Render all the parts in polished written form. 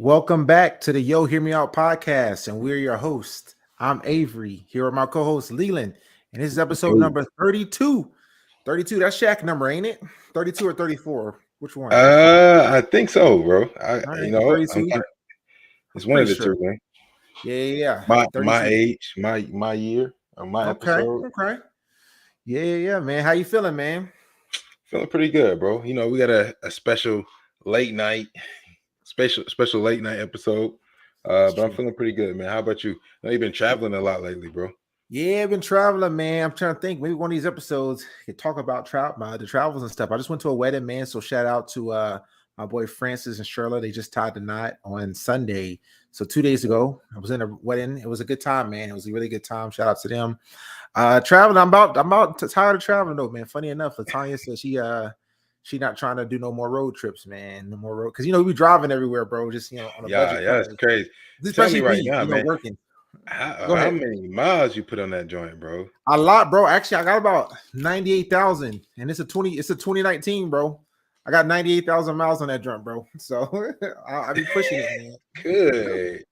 Welcome back to the Yo Hear Me Out podcast, and we're your hosts. I'm Avery, here with my co-host Leland, and this is episode Yo. number 32. 32, that's Shaq number, ain't it? 32 or 34? Which one? I think so, bro. All right, 32. It's I'm one of pretty the sure. two, man. Yeah. My 32. age, my year, or my Okay. episode. Yeah, man. How you feeling, man? Feeling pretty good, bro. We got a special late night, special late night episode. But I'm feeling pretty good, man. How about you? I know you've been traveling a lot lately, bro. Yeah, I've been traveling, man. I'm trying to think. Maybe one of these episodes could talk about the travels and stuff. I just went to a wedding, man. So shout out to my boy Francis and Shirley. They just tied the knot on Sunday. So 2 days ago, I was in a wedding. It was a good time, man. It was a really good time. Shout out to them. Traveling. I'm about tired of traveling though, man. Funny enough, Latanya said she not trying to do no more road trips, man. No more road because we be driving everywhere, bro. Just on a budget. Yeah, that's crazy. Tell me Especially right me, now, man. working. Go How ahead. many miles you put on that joint, bro? A lot, bro. Actually, I got about 98,000, and it's a 2019, bro. I got 98,000 miles on that joint, bro. So I be pushing it, man. Good,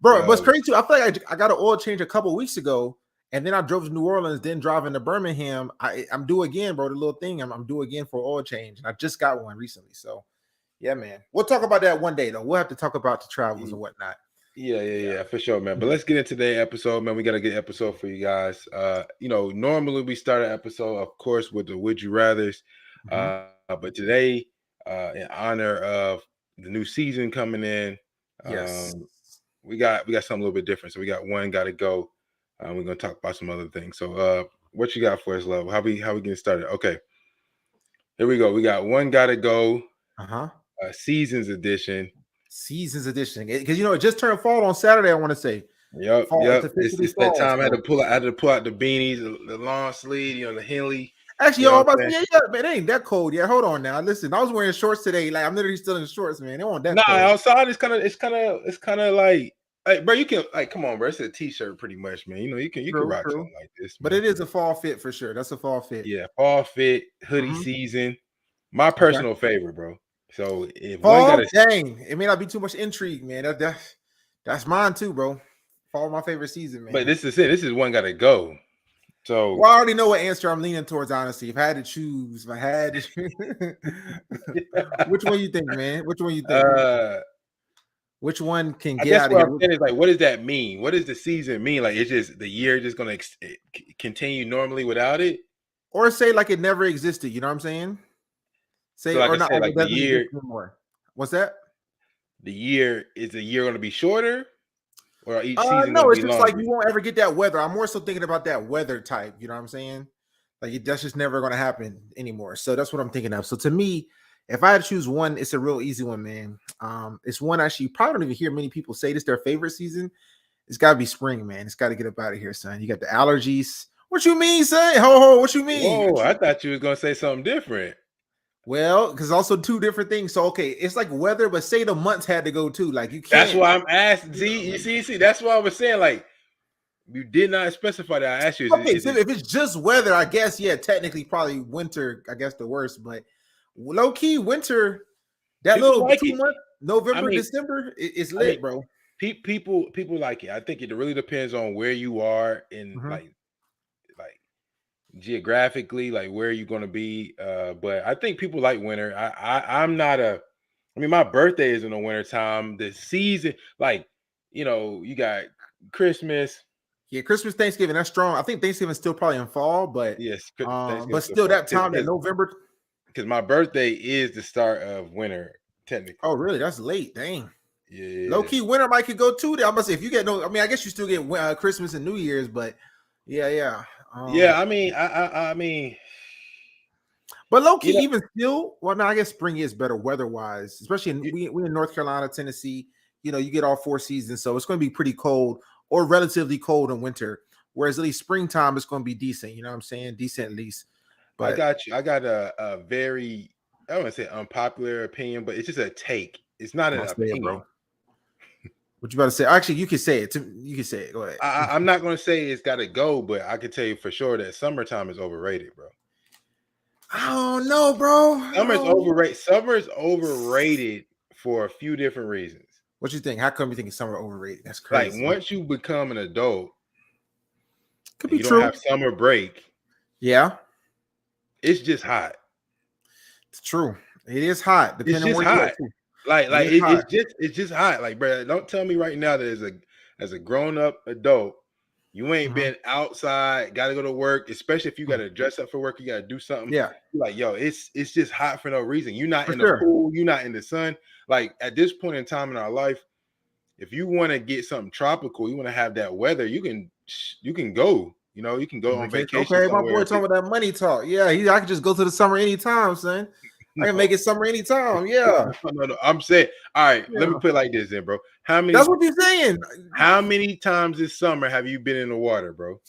Bro. yo. But it's crazy too. I feel like I got an oil change a couple weeks ago, and then I drove to New Orleans, then driving to Birmingham. I'm due again, bro. The little thing, I'm due again for oil change, and I just got one recently. So yeah, man. We'll talk about that one day, though. We'll have to talk about the travels and whatnot. Yeah, for sure, man. But let's get into today's episode, man. We got a good episode for you guys. Normally we start an episode, of course, with the Would You Rathers. But today, in honor of the new season coming in, Yes. we got something a little bit different. So we got one gotta go. We're gonna talk about some other things. So what you got for us, love? How we getting started? Okay. Here we go. We got one gotta go, seasons edition. Seasons edition, because it just turned fall on Saturday. I want to say, Yep. It's that time. So. I had to pull out the beanies, the long sleeve, the Henley. Actually, I'm about to say, yeah, man, it ain't that cold yet. Hold on now. Listen, I was wearing shorts today. Like I'm literally still in shorts, man. It wasn't that cold. Outside it's kind of like, bro, you can come on, bro. It's a t-shirt pretty much, man. You can rock something like this, man. But it is a fall fit for sure. That's a fall fit. Yeah, fall fit, hoodie season. My personal favorite, bro. So if fall, one got dang, it may not be too much intrigue, man. That's mine too, bro. Fall, my favorite season, man. But this is it. This is one gotta go. So I already know what answer I'm leaning towards. Honestly, if I had to choose, which one you think, man? Which one you think? Which one can get out of here? What I'm saying is, like, what does that mean? What does the season mean? Like, it's just the year just gonna continue normally without it, or say like it never existed. You know what I'm saying? Say, so like or I not, said, like the year. What's that? The year going to be shorter, or each season? No, it's just longer? like you won't ever get that weather. I'm more so thinking about that weather type. You know what I'm saying? Like that's just never going to happen anymore. So that's what I'm thinking of. So to me, if I had to choose one, it's a real easy one, man. It's one actually you probably don't even hear many people say this their favorite season. It's got to be spring, man. It's got to get up out of here, son. You got the allergies. What you mean, say? Ho, what you mean? Oh, I thought you was gonna say something different. Well, because also two different things. So okay, it's like weather, but say the months had to go too. Like you can't. That's why I'm asking. See. That's why I was saying, like, you did not specify that. I asked you. Okay, so if it's just weather, I guess technically probably winter. I guess the worst, but low key winter. That people little like 2 months, November, December, it's lit, bro. People like it. I think it really depends on where you are in like geographically, like where you're going to be. But I think people like winter. I'm not my birthday is in the winter time. The season, like, you got Christmas. Yeah, Christmas, Thanksgiving, that's strong. I think Thanksgiving's still probably in fall, but yes, but still that time in November. Because my birthday is the start of winter, technically. Oh, really? That's late. Dang. Yeah. Low key winter might could go too. I'm gonna say if you get I guess you still get Christmas and New Year's, but yeah. I mean, but low key, even still, well, I guess spring is better weather wise, especially we in North Carolina, Tennessee. You get all 4 seasons, so it's going to be pretty cold or relatively cold in winter. Whereas at least springtime is going to be decent. You know what I'm saying? Decent at least. But I got you. I got a very, I don't want to say unpopular opinion, but it's just a take. It's not an opinion, bro. What you about to say? Actually, you can say it. You can say it. Go ahead. I'm not going to say it's got to go, but I can tell you for sure that summertime is overrated, bro. I don't know, bro. Summer's overrated for a few different reasons. What you think? How come you think summer overrated? That's Like crazy. once you become an adult Could and be you don't true. have summer break, Yeah, it's just hot. it's true. It is hot, It's depending on just where you hot. at too. Like It is hot. it's just hot. Like, bro, don't tell me right now that as a grown up adult, you ain't Mhm. been outside, got to go to work, especially if you got to dress up for work, you got to do something. Yeah, You're like, yo, it's just hot for no reason. You're not for in the sure. pool, you're not in the sun. Like at this point in time in our life, if you want to get something tropical, you want to have that weather, you can go. You know, you can go on Vacation. vacation Okay, my boy somewhere. talking about that money talk. Yeah, I can just go to the summer anytime, son. I can No, make it summer anytime. Yeah, no. I'm saying, all right, let me yeah. put it like this then, bro. That's what you're saying. How many times this summer have you been in the water, bro?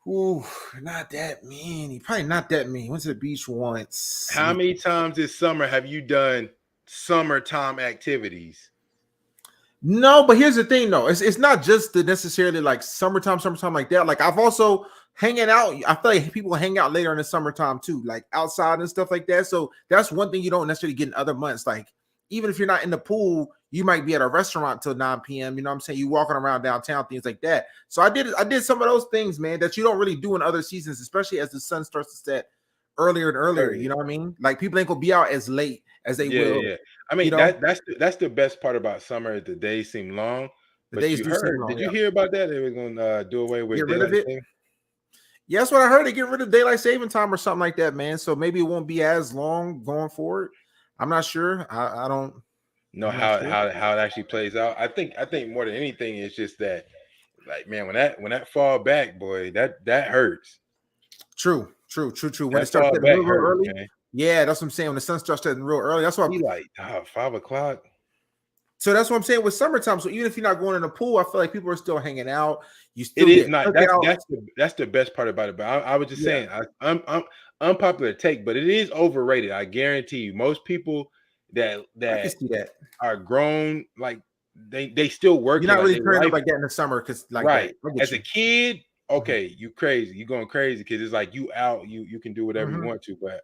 Ooh, not that many. Probably not that many. Went to the beach once. How many times this summer have you done summertime activities? No, but here's the thing, though. It's not just the necessarily like summertime like that. Like I've also hanging out. I feel like people hang out later in the summertime too, like outside and stuff like that. So that's one thing you don't necessarily get in other months. Like even if you're not in the pool, you might be at a restaurant till 9 p.m. You know what I'm saying? You walking around downtown, things like that. So I did some of those things, man, that you don't really do in other seasons, especially as the sun starts to set earlier and earlier. You know what I mean? Like people ain't gonna be out as late as they will. Yeah. I You mean, know, that's the best part about summer. The days seem long, the but days do seem long. did you Yeah. hear about that? They were going to do away with Get rid of daylight it. saving. Yeah, that's what I heard. They get rid of daylight saving time or something like that, man. So maybe it won't be as long going forward. I'm not sure. I don't Know I'm not sure. how it actually plays out. I think more than anything, it's just that, like, man, when that fall back, boy, that hurts. True. When it That starts fall getting back real hurts, early. man. Yeah, that's what I'm saying. When the sun starts getting real early. That's what Be like 5 o'clock. so that's what I'm saying with summertime. So even if you're not going in the pool, I feel like people are still hanging out. You It still is get not. cookouts. That's the best part about it. But I was just Yeah, saying, I'm unpopular take, but it is overrated. I guarantee you, most people I can that see that. are grown, like they still You're working, not like really they turning up life like that in the summer because like right. that. I get As a you. kid, Mhm. okay, you crazy, you going crazy because it's like you out, you can do whatever you Mhm. want to. But as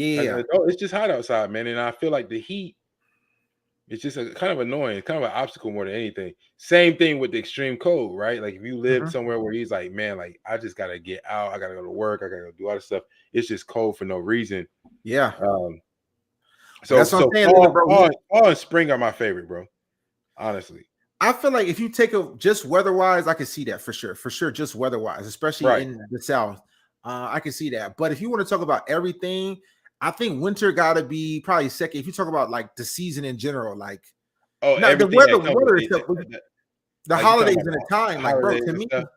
an Yeah. adult, it's just hot outside, man, and I feel like the heat. It's just a kind of annoying. It's kind of an obstacle more than anything. Same thing with the extreme cold, right? Like if you live Mhm. somewhere where he's like, man, like I just gotta get out, I gotta go to work, I gotta go do all this stuff. It's just cold for no reason. Yeah. Um, But that's what I'm so saying. Listen, bro. fall and spring are my favorite, bro. Honestly, I feel like if you take a just weather wise, I can see that for sure. For sure, just weather wise, especially right? in the South. I can see that. But if you want to talk about everything, I think winter gotta be probably second. If you talk about like the season in general, like Oh, not the everything that comes with weather it, itself, the like you talking holidays about and the time, the like bro, holidays to and me, stuff.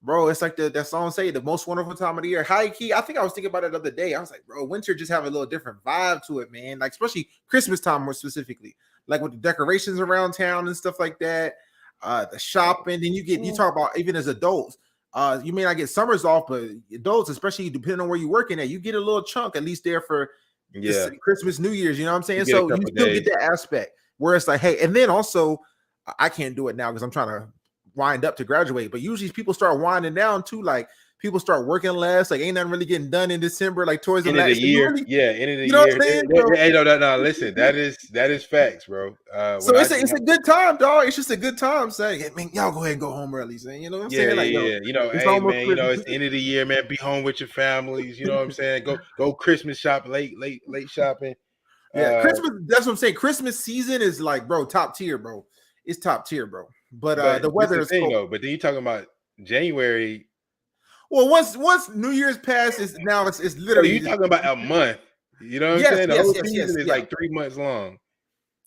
bro, it's like that song say the most wonderful time of the year. High key, I think I was thinking about it the other day. I was like, bro, winter just have a little different vibe to it, man. Like especially Christmas time more specifically, like with the decorations around town and stuff like that. The shopping, then you talk about even as adults. You may not get summers off, but adults, especially depending on where you're working at, you get a little chunk at least there for this Yeah, Christmas, New Year's. You know what I'm you saying? get a So you couple of still get days. that aspect where it's like, hey, and then also I can't do it now because I'm trying to wind up to graduate. But usually people start winding down too. Like people start working less. Like ain't nothing really getting done in December. Like towards the End of the last. So you year, really, yeah, end of the you know what year. I'm saying? So, Hey, no. Listen, that is facts, bro. so it's a good time, dog. It's just a good time. Saying, hey, man, y'all go ahead and go home early. Saying, you know what I'm saying? Like, yo, You know, it's hey almost man, you know, Christmas. it's the end of the year, man. Be home with your families. You know what I'm saying? Go Christmas shopping, late shopping. Yeah, Christmas. That's what I'm saying. Christmas season is like, bro, top tier, bro. It's top tier, bro. But But the this weather is is the thing cold. though. But then you talking about January. Well, once New Year's passes, now it's So literally you talking about a month. You know what I'm saying? The whole yes, season is yeah. like 3 months long.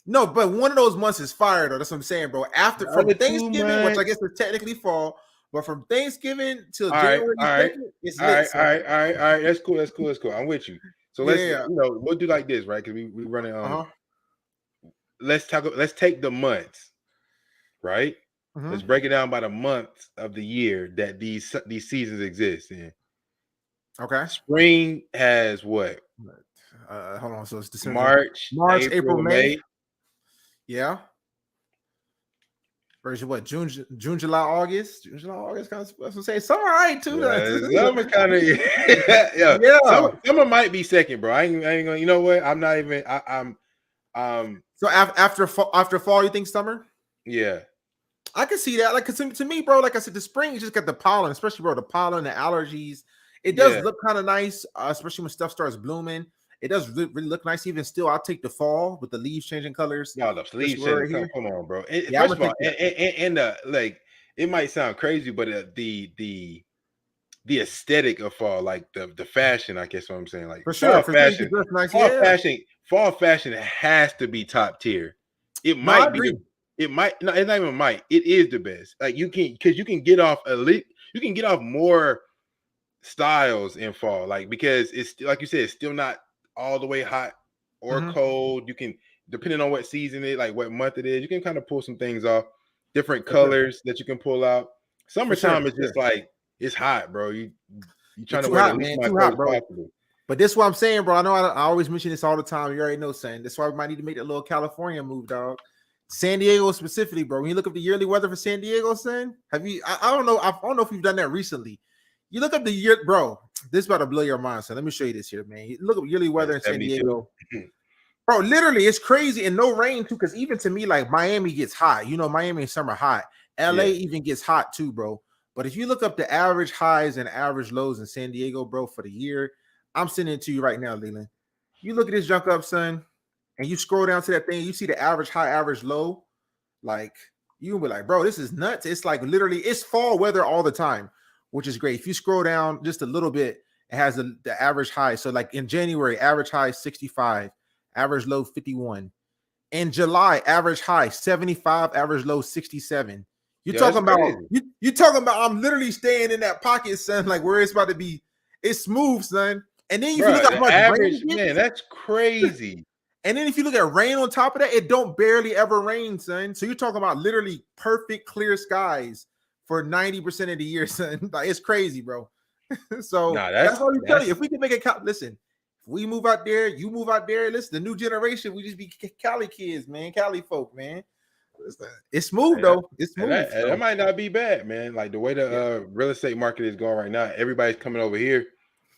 No, but one of those months is fire though. That's what I'm saying, bro. After The from other two Thanksgiving, which I months. guess is technically fall, but from Thanksgiving till All right, January all right, 2nd, it's all lit, right, all son. right, all right, all right. That's cool. That's cool. That's cool. I'm with you. So let's, Yeah. we'll do like this, right? Because we running Uh-huh. let's take the months, right? Hmm. Let's break it down by the months of the year that these seasons exist in. Okay. Spring has what? Hold on. So it's December, March, March, April, April, May. May. Yeah. Versus what? June, July, August. June, July, August. Kind of. That's what I'm saying. Summer, all right too. Summer kind of yeah. Yeah. Summer might be second, bro. I ain't gonna. You know what? I'm not even. I'm So after fall, you think summer? Yeah. I can see that. Like, cause to me, bro, like I said, the spring you just got the pollen, especially bro, the pollen, the allergies. It does look kind of nice, especially when stuff starts blooming. It does really look nice. Even still, I'll take the fall with the leaves changing colors. No, the sleeves changing. Come on, bro. Yeah, First of all, and like it might sound crazy, but the aesthetic of fall, like the fashion, I guess what I'm saying, like for sure, you can dress nice. Fall fashion has to be top tier. It No, I might be agree. it might no, it's not even might. It is the best. Like you can because you can get off you can get off more styles in fall, like because it's like you said, it's still not all the way hot or cold. You can, depending on what season it, like what month it is, you can kind of pull some things off, different colors that you can pull out. Summertime is just like it's hot, bro. You trying to wear the least amount of clothes possible. But this is what I'm saying, bro. I know I always mention this all the time. You already know, saying that's why we might need to make that little California move, dog. San Diego specifically, bro. When you look up the yearly weather for San Diego, son, have you? I don't know. I don't know if you've done that recently. You look up the year, bro. This is about to blow your mind, son. Let me show you this here, man. You look up yearly weather in San Diego, bro. Literally, it's crazy and no rain too. Because even to me, like Miami gets hot. You know, Miami in summer hot. LA even gets hot too, bro. But if you look up the average highs and average lows in San Diego, bro, for the year, I'm sending it to you right now, Leland. You look at this junk up, son, and you scroll down to that thing, you see the average high, average low. Like, you can be like, bro, this is nuts. It's like literally, it's fall weather all the time, which is great. If you scroll down just a little bit, it has the average high. So, like in January, average high 65, average low 51. In July, average high 75, average low 67. You're talking about you talking about I'm literally staying in that pocket, son, like where it's about to be. It's smooth, son. And then if you look at how much average, man, that's crazy. And then if you look at rain on top of that, it don't barely ever rain, son. So you're talking about literally perfect clear skies for 90% of the year, son. Like it's crazy, bro. So that's all you tell you. If we can make it listen, if we move out there, you move out there. Listen, the new generation, we just be Cali kids, man, Cali folk, man. It's smooth though. It's smooth. That might not be bad, man. Like the way the real estate market is going right now, everybody's coming over here.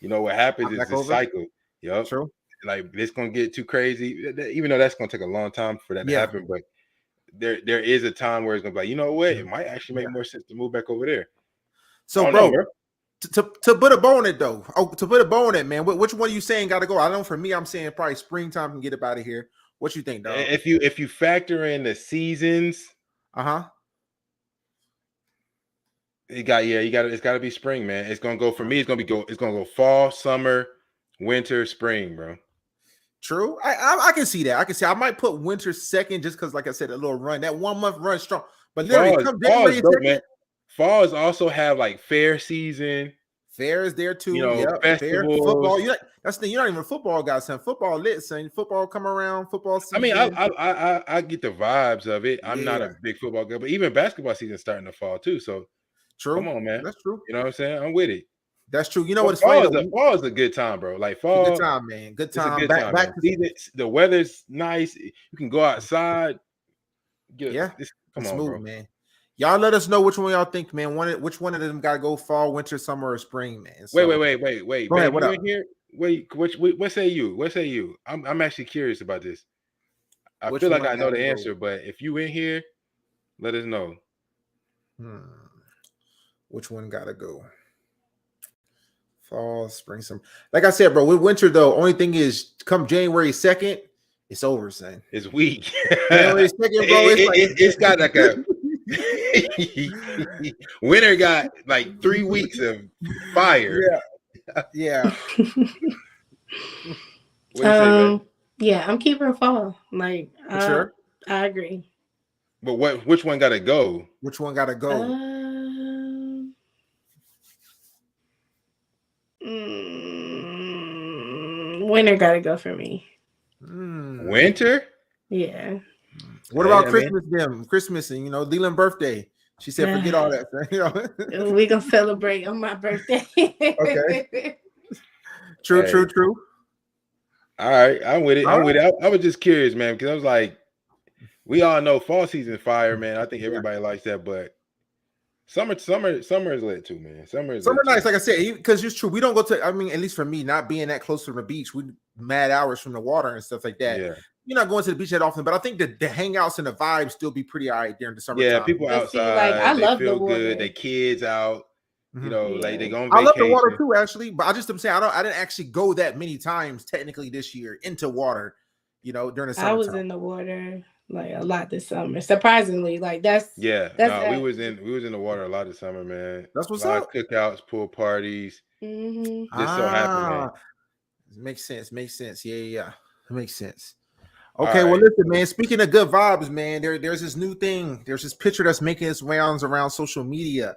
You know what happens is this cycle. Yep. True. Like it's gonna get too crazy, even though that's gonna take a long time for that to happen. But there is a time where it's gonna be like, you know what, it might actually make more sense to move back over there. So, bro, to put a bow on it though. Oh, to put a bow on it, man. Which one are you saying got to go? I know for me, I'm saying probably springtime can get up out of here. What you think, dog? If you factor in the seasons, it's got to be spring, man. It's gonna go for me. It's gonna go fall, summer, winter, spring, bro. True. I can see that. I might put winter second just because, like I said, a little run, that 1 month run strong. But literally, falls also have like fair season. Fair is there too. You know, festivals. Fair, football. That's the thing. You're not even a football guy, son. Football lit, son. Football come around. Football season. I mean, I get the vibes of it. I'm not a big football guy, but even basketball season starting to fall too. So true. Come on, man. That's true. You know what I'm saying? I'm with it. That's true. You know what's funny? Fall is a good time, bro. Like fall, good time, man. Good time. Back to the weather's nice. You can go outside. Come on, bro, man. Y'all let us know which one y'all think, man. Which one of them got to go fall, winter, summer, or spring, man? So, wait. Go ahead. What up? Here? Wait, what say you? What say you? I'm actually curious about this. I feel like I know the answer, but if you in here, let us know. Which one got to go? Fall, spring, summer. Like I said, bro, with winter though, only thing is come January 2nd, it's over, son. It's weak. January 2nd, bro. It's got like a winter got like 3 weeks of fire. Yeah. Yeah, I'm keeping fall. Like, sure. I agree. But which one got to go? Which one got to go? Winter got to go for me. Winter? Yeah. What about Christmas? Christmas and Leland's birthday. She said, "Forget all that." We gonna celebrate on my birthday. Okay. True. All right, I'm with it. I was just curious, man, because I was like, we all know fall season fire, man. I think everybody likes that, but summer is lit too, man. Summer nice, like I said, because it's true. We don't go to. I mean, at least for me, not being that close to the beach, we mad hours from the water and stuff like that. Yeah. you're not going to the beach that often, but I think that the hangouts and the vibes still be pretty all right during the summertime. Yeah, people But see, like, I outside, they love the feel water. good. Their kids out, you know, like they Yeah. go on I love the water vacation. too, actually, but I'm saying I didn't actually go that many times technically this year into water, you know, during the I was summertime. in the water like a lot this summer. Surprisingly, like Yeah, that's no, that. we was in the water a lot this summer, man. That's A what's lot of up. cookouts, pool parties. Mm-hmm. Just so happened, man. Ah, makes sense. Makes sense. Yeah. It makes sense. All Okay, well, right. listen, man. Speaking of good vibes, man, there's this new thing. There's this picture that's making its rounds around social media.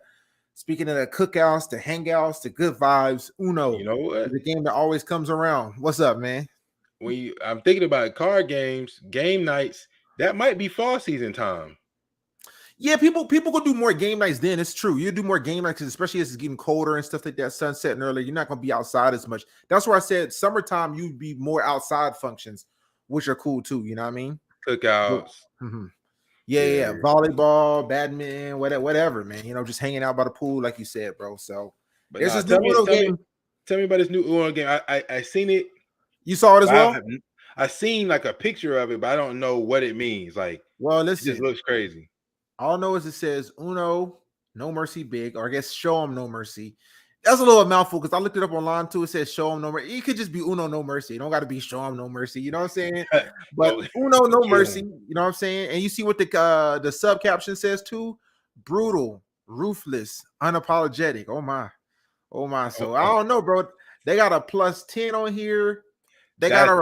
Speaking of the cookouts, the hangouts, the good vibes, You Uno know is what? a game that always comes around. What's up, man? I'm thinking about card games, game nights, that might be fall season time. Yeah, people go do more game nights then. It's true. You do more game nights, especially as it's getting colder and stuff like that, sunsetting early. You're not going to be outside as much. That's where I said summertime, you'd be more outside functions, which are cool too. You know what I mean? Cookouts. Mm-hmm. Yeah. Yeah. Volleyball, badminton, whatever, man. You know, just hanging out by the pool, like you said, bro. So But there's nah, this new Uno game. tell me about this new Uno game. I seen it. You saw it as well? I seen like a picture of it, but I don't know what it means. Like, Well, it just listen. looks crazy. All I know is it says Uno, no mercy big, or I guess show them no mercy. That's a little mouthful because I looked it up online too. It says show them no mercy. It could just be Uno, no mercy. It don't got to be show them no mercy. You know what I'm saying? But Uno, no mercy. You know what I'm saying? And you see what the sub caption says too? Brutal, ruthless, unapologetic. Oh my. So I don't know, bro. They got a +10 on here. They got a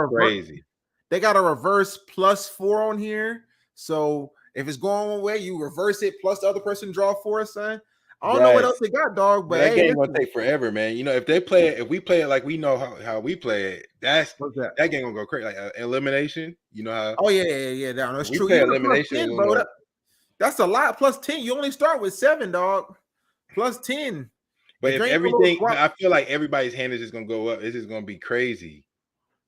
reverse +4 on here. So if it's going one way, you reverse it plus the other person draw 4, son. I don't know what else they got, dog. But that game gonna take forever, man. You know, if we play it like we know how we play it, that game gonna go crazy. Like elimination, you know how? Oh yeah. That's true. Play elimination, +10, bro. That's a lot. +10. You only start with 7, dog. +10. But if everything, I feel like everybody's hand is just gonna go up. It's just gonna be crazy.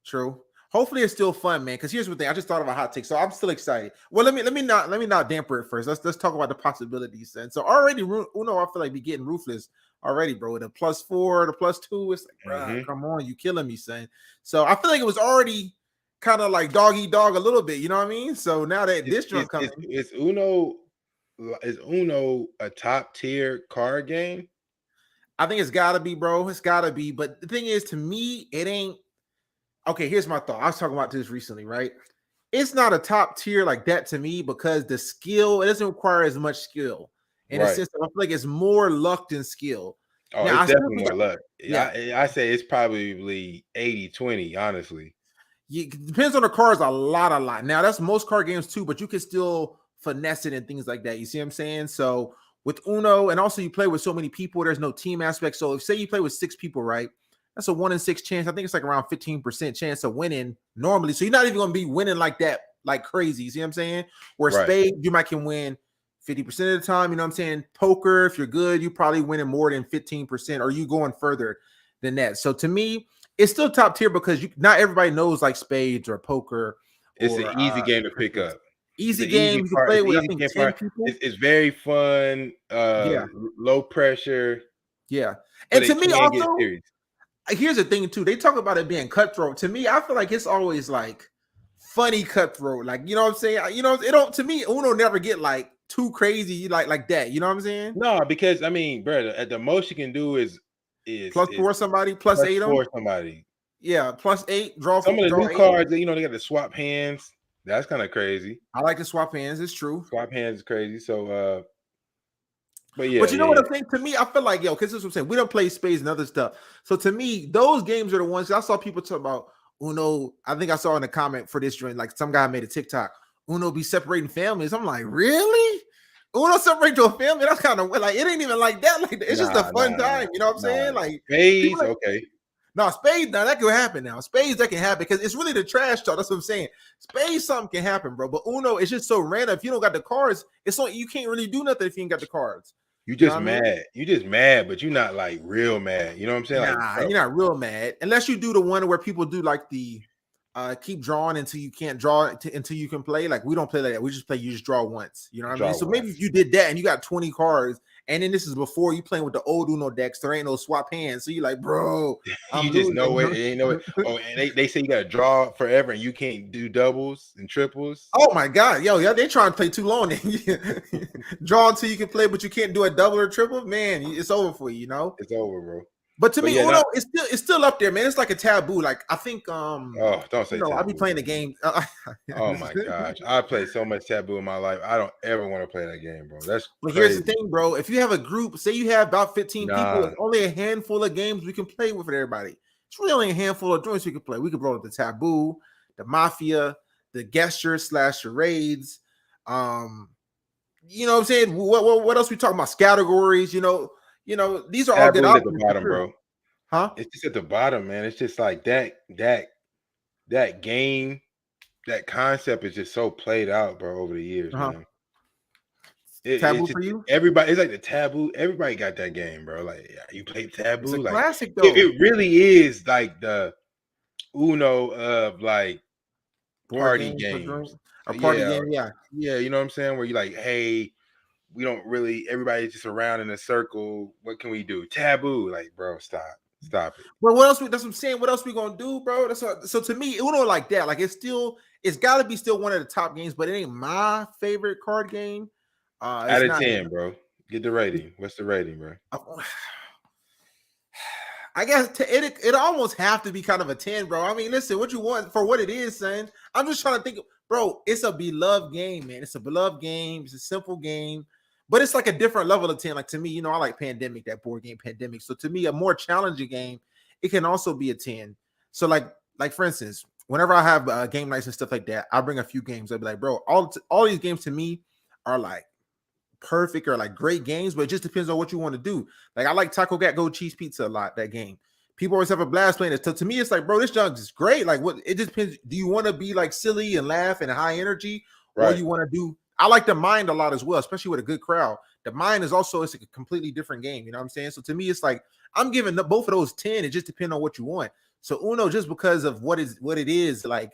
True. Hopefully it's still fun, man. Because here's the thing. I just thought of a hot take, so I'm still excited. Well, let me not damper it first. Let's talk about the possibilities. And so already, Uno, I feel like be getting ruthless already, bro. The +4, the +2, it's like, bro, come on, you killing me, son. So I feel like it was already kind of like dog eat dog a little bit. You know what I mean? So now that this joint coming, is Uno a top tier card game? I think it's got to be, bro. It's got to be. But the thing is, to me, it ain't. Okay, here's my thought. I was talking about this recently, right? It's not a top tier like that to me because the skill, it doesn't require as much skill. In a sense, I feel like it's more luck than skill. Oh, now, it's definitely more luck. Yeah. I say it's probably 80-20, honestly. It depends on the cards a lot. Now, that's most card games too, but you can still finesse it and things like that. You see what I'm saying? So with Uno, and also you play with so many people, there's no team aspect. So if say you play with 6 people, right? That's a 1 in 6 chance. I think it's like around 15% chance of winning normally. So you're not even going to be winning like that, like crazy. You see what I'm saying? Where spade, you might can win 50% of the time. You know what I'm saying? Poker, if you're good, you probably winning more than 15%, or you going further than that. So to me, it's still top tier because not everybody knows like spades or poker. It's an easy game to pick up. Easy game. You can play with, I think, 10 people. It's very fun. Low pressure. Yeah. And to me also, here's the thing too. They talk about it being cutthroat. To me, I feel like it's always like funny cutthroat. Like, you know what I'm saying? You know, it don't, to me, Uno never get like too crazy like that. You know what I'm saying? No, because I mean, bro, at the most you can do is +4 somebody, +8 them. Somebody. Yeah, +8. Draw some of the new cards. You know, they got the swap hands. That's kind of crazy. I like the swap hands. It's true. Swap hands is crazy. So, but you know what I'm saying? To me, I feel like, because this is what I'm saying. We don't play spades and other stuff. So to me, those games are the ones I saw people talk about. Uno, I think I saw in the comment for this joint, like some guy made a TikTok. Uno be separating families. I'm like, really? Uno separate to a family? That's kind of like, it ain't even like that. Like, it's just a fun time. You know what I'm saying? Like spades, like, okay. No, spades, now that could happen now. Spades, that can happen because it's really the trash talk. That's what I'm saying. Spades, something can happen, bro. But Uno, it's just so random. If you don't got the cards, it's so you can't really do nothing if you ain't got the cards. You just mad. I mean? You just mad, but you're not like real mad. You know what I'm saying? Nah, you're not real mad. Unless you do the one where people do like the keep drawing until you can't draw until you can play. Like we don't play like that. We just play. You just draw once. You know what I mean? So maybe if you did that and you got 20 cards, and then this is before you playing with the old Uno decks, there ain't no swap hands. So you're like, bro, I'm you just losing. know it. You know it. Oh, and they say you got to draw forever, and you can't do doubles and triples. Oh my god, yo, yeah, they trying to play too long. Draw until you can play, but you can't do a double or triple. Man, it's over for you. You know, it's over, bro. But to me, yeah, Uno, it's still up there, man. It's like a taboo. Like I think, oh, don't say taboo. I'll be playing the game. Oh my gosh, I played so much taboo in my life. I don't ever want to play that game, bro. That's but crazy. Here's the thing, bro. If you have a group, say you have about 15 people, it's only a handful of games we can play with everybody. It's really only a handful of joints we can play. We can blow up the taboo, the mafia, the gesture/charades. You know what I'm saying? What else we talking about? Categories, you know, these are all good at the bottom, bro. Huh? It's just at the bottom, man. It's just like that game, that concept is just so played out, bro, over the years, man. Taboo for you? Everybody, it's like the taboo. Everybody got that game, bro. Like you played taboo. It's a like classic, though. It really is like the Uno of like party games. A party game, yeah. Yeah, you know what I'm saying? Where you're like, hey, we don't really, everybody's just around in a circle. What can we do? Taboo. Like, bro, stop it. Well, what else? That's what I'm saying. What else we gonna do, bro? So to me, Uno like that. Like it's got to be still one of the top games, but it ain't my favorite card game. Out of 10, bro. Get the rating. What's the rating, bro? I guess it almost have to be kind of a 10, bro. I mean, listen, what you want for what it is, son. I'm just trying to think, bro. It's a beloved game, man. It's a beloved game. It's a simple game, but it's like a different level of 10. Like to me, I like Pandemic, that board game Pandemic. So to me, a more challenging game, it can also be a 10. So like for instance, whenever I have game nights and stuff like that, I bring a few games. I'll be like, bro, all these games to me are like perfect or like great games, but it just depends on what you want to do. Like I like Taco Gat Gold Cheese Pizza a lot. That game, people always have a blast playing it. So to me, it's like, bro, this junk is great. Like what? It just depends. Do you want to be like silly and laugh and high energy, or you want to do? I like the mind a lot as well, especially with a good crowd. The mind is also it's a completely different game. You know what I'm saying? So to me, it's like I'm giving both of those 10. It just depends on what you want. So Uno, just because of what it is, like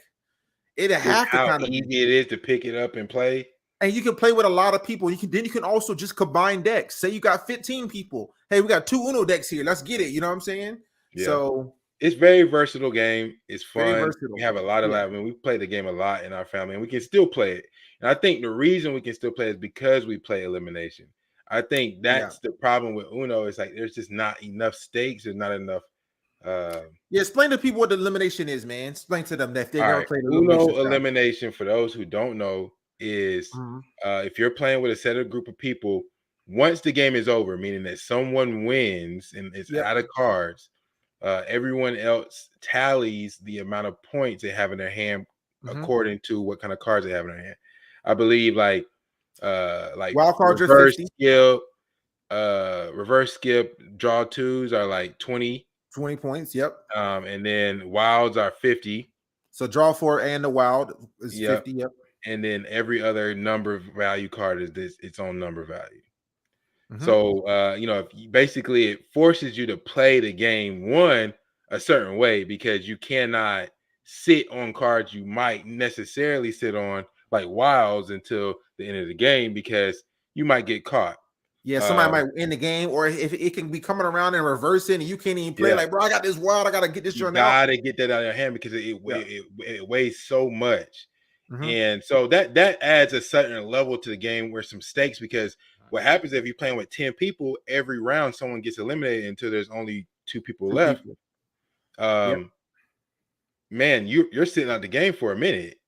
it have to kind of easy it is to pick it up and play. And you can play with a lot of people. You can also just combine decks. Say you got 15 people. Hey, we got 2 Uno decks here. Let's get it. You know what I'm saying? Yeah. So it's very versatile game. It's fun. We have a lot of laughs. I mean, we play the game a lot in our family, and we can still play it. And I think the reason we can still play is because we play elimination. I think that's the problem with Uno. It's like there's just not enough stakes. There's not enough. Explain to people what the elimination is, man. Explain to them that they never played Uno elimination. For those who don't know, is if you're playing with a set of group of people, once the game is over, meaning that someone wins and it's out of cards, everyone else tallies the amount of points they have in their hand according to what kind of cards they have in their hand. I believe like wild cards reverse skip, reverse skip, draw twos are like 20 points. Yep. And then wilds are 50. So draw 4 and the wild is 50. Yep. And then every other number value card is its own number value. So, basically it forces you to play the game a certain way because you cannot sit on cards you might necessarily sit on like wilds until the end of the game because you might get caught. Yeah, somebody might win the game, or if it can be coming around and reversing, and you can't even play. Like, bro, I got this wild, I gotta get this joint out. You gotta get that out of your hand because it weighs so much. And so that adds a certain level to the game where some stakes, because what happens if you're playing with 10 people, every round someone gets eliminated until there's only 2 people left. Man, you're sitting out the game for a minute.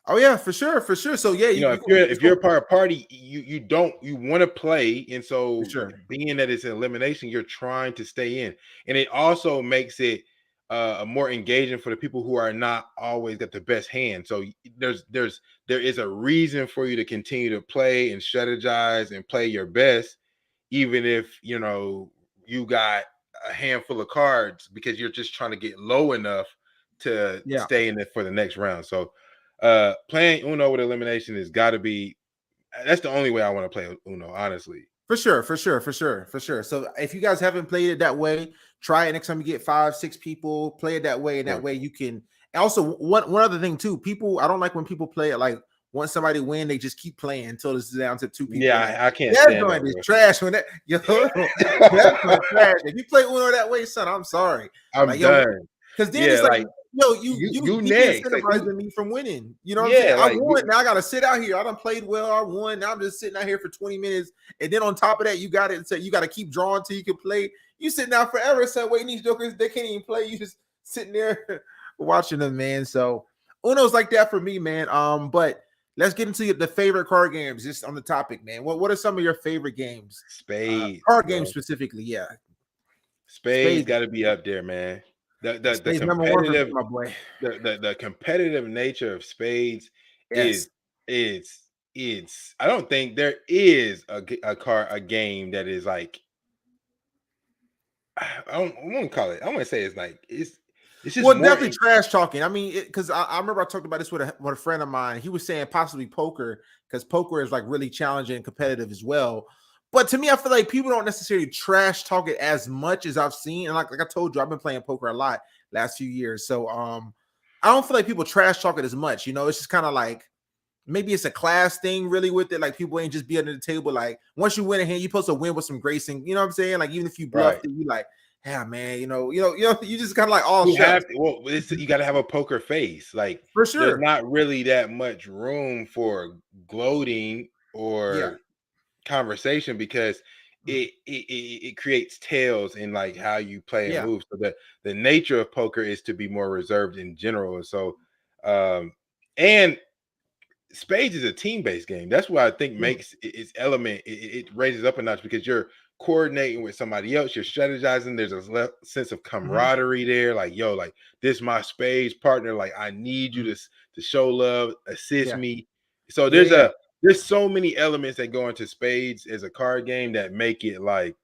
Oh yeah, for sure. So yeah, if you're a part of a party, you want to play, and so being that it's an elimination, you're trying to stay in, and it also makes it more engaging for the people who are not always got the best hand. So there is a reason for you to continue to play and strategize and play your best, even if you got a handful of cards, because you're just trying to get low enough to stay in it for the next round. So playing Uno with elimination has got to be, that's the only way I want to play Uno, honestly. For sure. So if you guys haven't played it that way, try it next time you get 5-6 people, play it that way, and that way you can Also, one other thing too, people, I don't like when people play it like once somebody win, they just keep playing until it's down to two people. Yeah, Like, I can't that stand joint that, is bro. trash when that that joint trash. If you play Uno that way, son, I'm sorry. I'm Like, done. because then Yeah, it's like, like you you next. Like, de-incentivizing me from winning. You know what I'm yeah, saying? I like won. Now I gotta sit out here. I done played well. I won. Now I'm just sitting out here for 20 minutes. And then on top of that, you got it. So you got to keep drawing till you can play. You sitting out forever, son, waiting these jokers. They can't even play. You just sitting there watching them, man. So Uno's like that for me, man. But let's get into the favorite card games. Just on the topic, man. What are some of your favorite games? Spades, Card bro. games specifically, yeah. Spades got to be up there, man. The Spades number one for me, competitive my boy. the competitive nature of spades Yes. it's I don't think there is a game that is like I won't call it. I want to say it's like it's just Well, more definitely trash talking. I mean, because I remember I talked about this with a friend of mine. He was saying possibly poker because poker is like really challenging and competitive as well. But to me, I feel like people don't necessarily trash talk it as much as I've seen. And like I told you, I've been playing poker a lot last few years. So I don't feel like people trash talk it as much. You know, it's just kind of like maybe it's a class thing really with it. Like people ain't just be under the table. Like once you win a hand, you're supposed to win with some gracing. You know what I'm saying? Like even if you right. bluffed it, you like, yeah, man, you just kind of like all You shucks. have to, well, you got to have a poker face. Like For there's sure. not really that much room for gloating or conversation because it creates tails in like how you play and move. So the nature of poker is to be more reserved in general. And so and spades is a team-based game. That's what I think makes its element. It raises up a notch because you're coordinating with somebody else. You're strategizing. There's a sense of camaraderie there. Like, yo, like this my spades partner. Like, I need you to show love, assist me. So there's so many elements that go into spades as a card game that make it like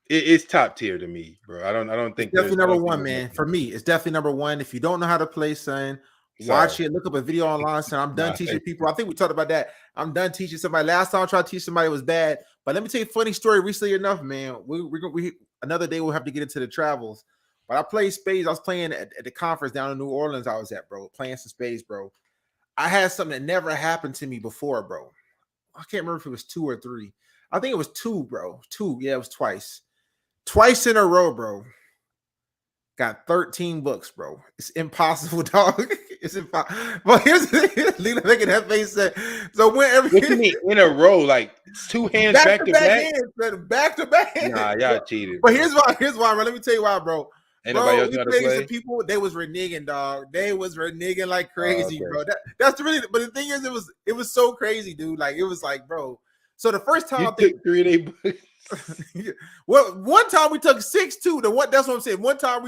it's top tier to me, bro. I don't think it's definitely number one, there's man. For me, it's definitely number one. If you don't know how to play, son, Sorry. watch it. Look up a video online, son. I'm done teaching people. I think we talked about that. I'm done teaching somebody. Last time I tried to teach somebody, it was bad. But let me tell you a funny story. Recently enough, man. We another day we'll have to get into the travels. But I played spades. I was playing at the conference down in New Orleans. I was at, bro, playing some spades, bro. I had something that never happened to me before, bro. I can't remember if it was 2 or 3. I think it was 2, bro. 2. Yeah, it was twice. Twice in a row, bro. Got 13 books, bro. It's impossible, dog. It's impossible. Well, here's the thing. Lena making that face. So when what do you mean in a row? Like 2 hands back to back? Back to back. Nah, y'all cheated. But here's why, bro. Let me tell you why, bro. Ain't nobody else know how to play? Some people, they was reneging, dog. They was reneging like crazy, bro. That's really, but the thing is, it was so crazy, dude. Like, it was like, bro. So the first time you took 3 of their books. Well, one time we took 6 too. That's what I'm saying. One time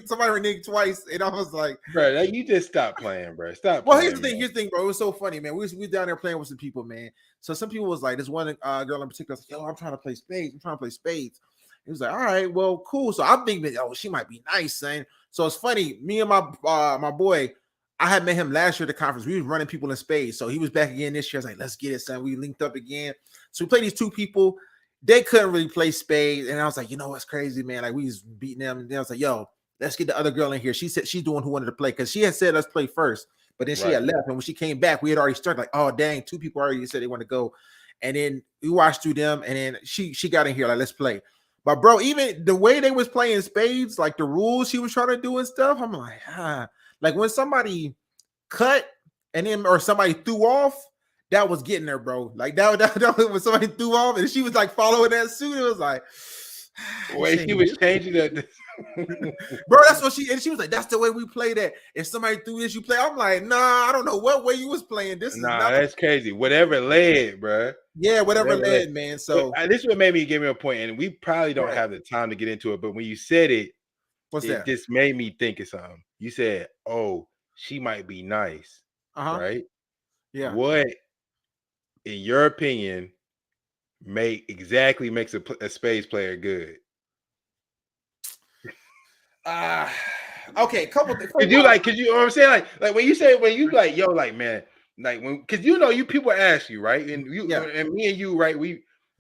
somebody reneged twice, and I was like, bro, like, you just stop playing, bro. Stop. Well, playing, here's the thing, bro. It was so funny, man. We down there playing with some people, man. So some people was like, this one girl in particular was like, yo, I'm trying to play spades. He was like, all right, well, cool. So I'm thinking, oh, she might be nice, son. So it's funny. Me and my boy, I had met him last year at the conference. We was running people in spades. So he was back again this year. I was like, let's get it, son. We linked up again. So we played these 2 people. They couldn't really play spades. And I was like, you know what's crazy, man? Like, we was beating them. And then I was like, yo, let's get the other girl in here. She said she's the one who wanted to play because she had said let's play first. But then she had left. And when she came back, we had already started like, oh, dang, 2 people already said they want to go. And then we watched through them. And then she got in here like, let's play. But, bro, even the way they was playing spades, like the rules she was trying to do and stuff, I'm like, Like when somebody cut and then or somebody threw off, that was getting her, bro. Like that was when somebody threw off and she was like following that suit. It was like, wait, she was changing that. Bro, that's what she was like, that's the way we play that. If somebody threw this, you play. I'm like, nah, I don't know what way you was playing. This is that's crazy. Whatever led, bro. Yeah, whatever led, man. So this is what made me give me a point, and we probably don't have the time to get into it. But when you said it, it just made me think of something. You said, "Oh, she might be nice," right? Yeah. What, in your opinion, makes a spades player good? Okay, couple things. Cause you know what I'm saying? Like when you like, yo, like, man, like when, cause you people ask you, right? And you and me and you, right?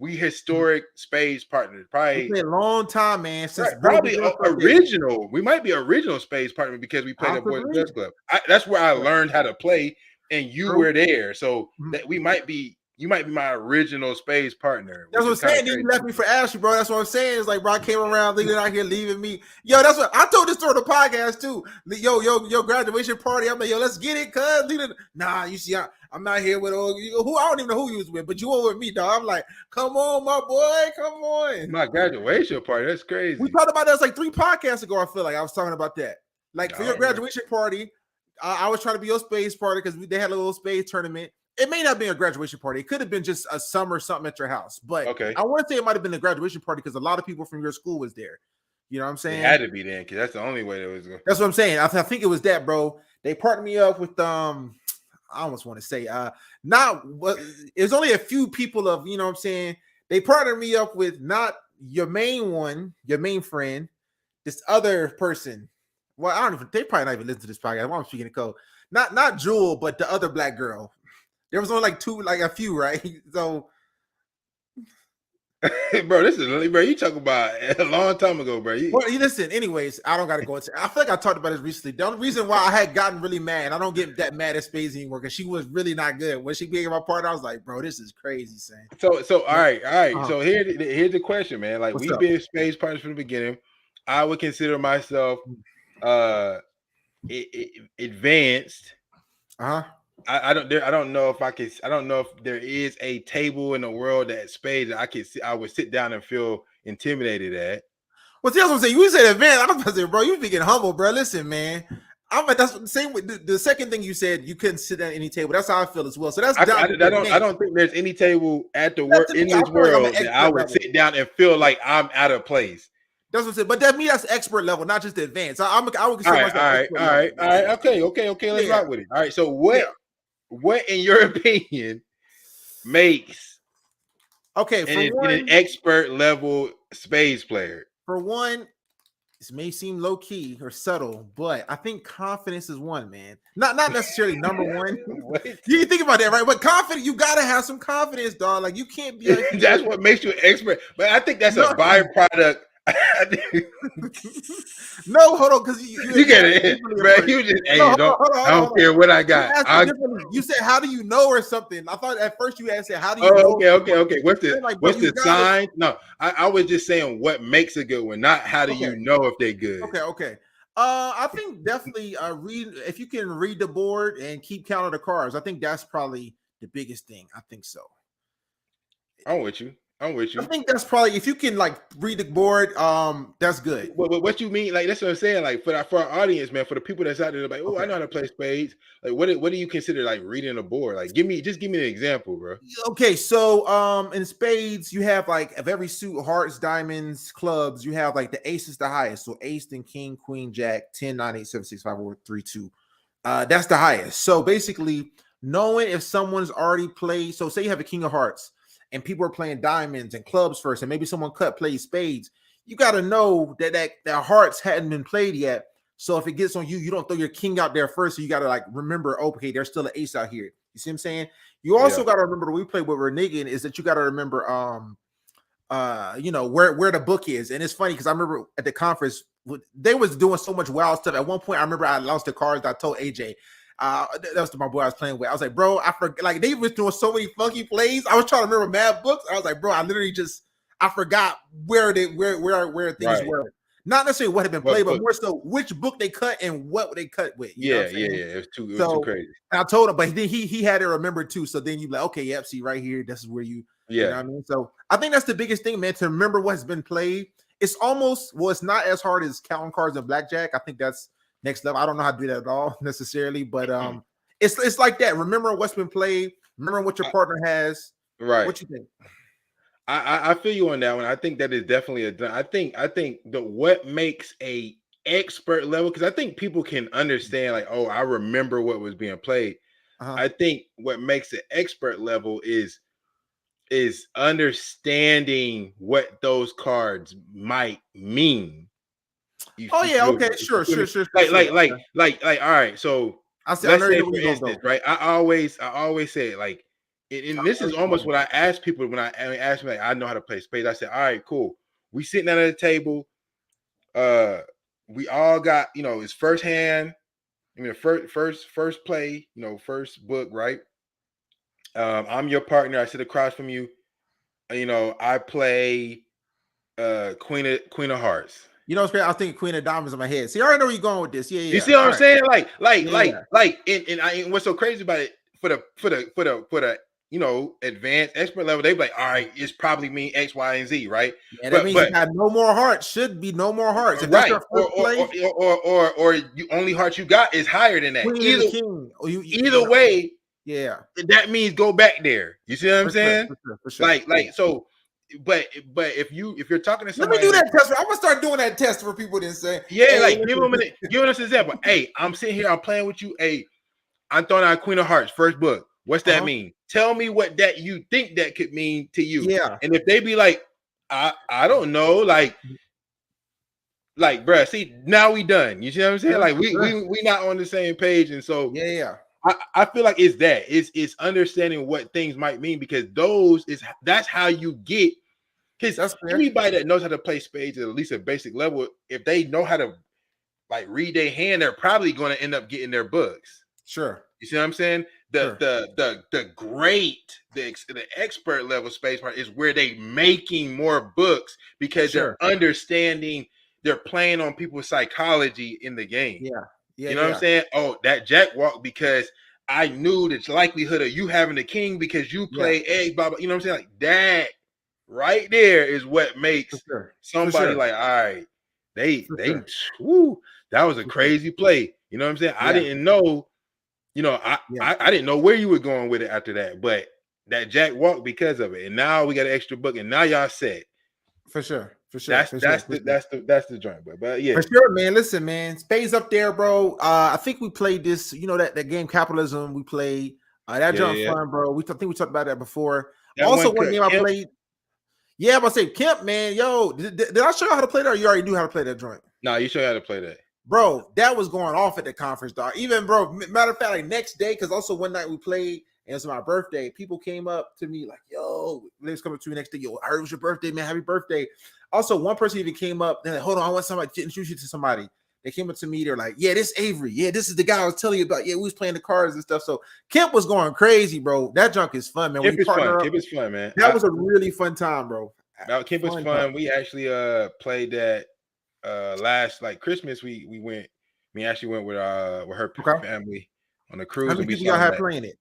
we historic spades partners. It's been a long time, man. Since Probably original. We might be original spades partner because we played at Boys and Girls Club. That's where I learned how to play, and you were there. So that we might be. You might be my original spades partner. That's what I'm saying. Then you left me for Ashley, bro. That's what I'm saying. It's like, bro, I came around, leaving out here, leaving me. Yo, that's what I told this story on the podcast too. Yo, graduation party. I'm like, yo, let's get it, cuz. Nah, you see, I'm not here with all who. I don't even know who you was with, but you were with me, dog. I'm like, come on, my boy, come on. My graduation party. That's crazy. We talked about that like 3 podcasts ago. I feel like I was talking about that. Like for your graduation party, I was trying to be your spades party because they had a little spades tournament. It may not be a graduation party. It could have been just a summer something at your house. But I want to say it might have been a graduation party because a lot of people from your school was there. You know what I'm saying? It had to be then because that's the only way that was going. That's what I'm saying. I think it was that, bro. They partnered me up with I almost want to say it was only a few people of, you know what I'm saying? They partnered me up with not your main one, your main friend, this other person. Well, I don't even, they probably not even listen to this podcast. I'm speaking to code. Not Jewel, but the other black girl. There was only a few, right? So, bro, you talking about a long time ago, bro. Well, listen, anyways, I don't got to go into. I feel like I talked about this recently. The only reason why I had gotten really mad, I don't get that mad at Spades anymore because she was really not good. When she became my partner, I was like, bro, this is crazy, son. So, all right. So here's the question, man. Like we've been Spades partners from the beginning. I would consider myself advanced. I don't know if there is a table in the world that spades that I would sit down and feel intimidated at. Well, see, that's what I'm saying. You said advanced. I'm about to say, bro, you being humble, bro. Listen, man. That's the same with the second thing you said. You couldn't sit at any table. That's how I feel as well. So that's I don't think there's any table at the work in this world that I would sit down and feel like I'm out of place. That's what I'm saying. But that's expert level, not just advanced. I would consider myself all right. Okay. Let's rock with it. All right. So what in your opinion makes an expert level spades player? For one, this may seem low key or subtle, but I think confidence is one, man. Not necessarily number one. You think about that, right? But confidence, you gotta have some confidence, dog. Like you can't be. That's what makes you an expert. But I think that's a byproduct. No, hold on, because you get it, bro. You just I don't care what I got. You said, "How do you know?" or something. I thought at first you had said, "How do you know?" Okay. What's the sign? No, I was just saying what makes a good one, not how do you know if they're good. Okay. I think definitely if you can read the board and keep count of the cards. I think that's probably the biggest thing. I think so. I'm with you. I think that's probably if you can like read the board, that's good. What you mean? Like that's what I'm saying. Like for our audience, man, for the people that's out there, like, I know how to play spades. Like, what do you consider like reading a board? Like, give me an example, bro. Okay, so in spades, you have like of every suit, hearts, diamonds, clubs. You have like the ace is the highest, so ace, then king, queen, jack, 10, 9, 8, 7, 6, 5, 4, 3, 2. That's the highest. So basically, knowing if someone's already played. So say you have a king of hearts. And people are playing diamonds and clubs first, and maybe someone plays spades. You got to know that hearts hadn't been played yet. So if it gets on you, you don't throw your king out there first. So you got to like remember, okay, there's still an ace out here. You see what I'm saying? You also got to remember that we play with reneging is that you got to remember, where the book is. And it's funny because I remember at the conference they was doing so much wild stuff. At one point, I remember I lost the cards. I told AJ. That was my boy I was playing with. I was like, bro, I forgot. Like they was doing so many funky plays. I was trying to remember mad books. I was like, bro, I literally I forgot where things were. Not necessarily what had been played, but more so which book they cut and what they cut with. Yeah. It was too crazy. And I told him, but then he had it remembered too. So then you like, okay, yep, see right here, this is where you know what I mean. So I think that's the biggest thing, man, to remember what's been played. It's almost it's not as hard as counting cards and blackjack. I think that's next level. I don't know how to do that at all necessarily, but it's like that. Remember what's been played. Remember what your partner has. Right. What you think? I feel you on that one. I think that is definitely I think what makes a expert level, because I think people can understand like, oh, I remember what was being played. I think what makes an expert level is understanding what those cards might mean. Okay, sure. Like, all right. So let's say, for instance, right? I always say it, like and this is almost what I ask people when I ask me, like, I know how to play spades. I said, all right, cool. We sitting down at the table. We all got, it's first hand. I mean, first play, first book, right? I'm your partner. I sit across from you. I play Queen of Hearts. You know, I was thinking Queen of Diamonds in my head. See, I already know where you're going with this. Yeah. You see what I'm saying? And what's so crazy about it for the advanced expert level, they be like, all right, it's probably mean X, Y, and Z, right? Yeah, that means you got no more hearts. Should be no more hearts. If right. Or you only hearts you got is higher than that. Either way, yeah, that means go back there. You see what I'm saying? For sure. So. But if you're talking to somebody, let me do that test. I'm gonna start doing that test for people. Then say, give us an example. Hey, I'm sitting here, I'm playing with you. Hey, I'm throwing out Queen of Hearts, first book. What's that mean? Tell me what that you think that could mean to you. Yeah. And if they be like, I don't know, like, bruh, see, now we done. You see what I'm saying? Like we not on the same page, and so I feel like it's understanding what things might mean, because that's how you get. Because anybody that knows how to play spades at least a basic level, if they know how to like read their hand, they're probably going to end up getting their books. Sure. You see what I'm saying? The expert level space part is where they making more books, because they're understanding, they're playing on people's psychology in the game. You know what I'm saying? Oh, that jack walk because I knew the likelihood of you having the king because you play egg, blah, blah. You know what I'm saying? Like that right there is what makes somebody like, all right, that was a crazy play. You know what I'm saying? I didn't know, I didn't know where you were going with it after that, but that jack walked because of it. And now we got an extra book, and now y'all set. For sure. That's the joint, but yeah. For sure, man. Listen, man. Spades up there, bro. I think we played this, that game Capitalism we played. That joint fun, bro. I think we talked about that before. Also, one game I played. Yeah, I'm gonna say Kemp, man. Yo, did I show you how to play that, or you already knew how to play that joint? No, you show you how to play that. Bro, that was going off at the conference, dog. Even, bro, matter of fact, like next day, because also one night we played, and it's my birthday. People came up to me like, yo, they was coming to me next day. Yo, I heard it was your birthday, man. Happy birthday. Also, one person even came up. They're like, hold on, I want somebody to introduce you to somebody. They came up to me. They're like, yeah, this Avery. Yeah, this is the guy I was telling you about. Yeah, we was playing the cards and stuff. So Kemp was going crazy, bro. That junk is fun, man. Kemp is fun, man. That was a really fun time, bro. Kemp was fun. We actually played that last Christmas. We went. We actually went with her family on a cruise. How many people y'all had playing it?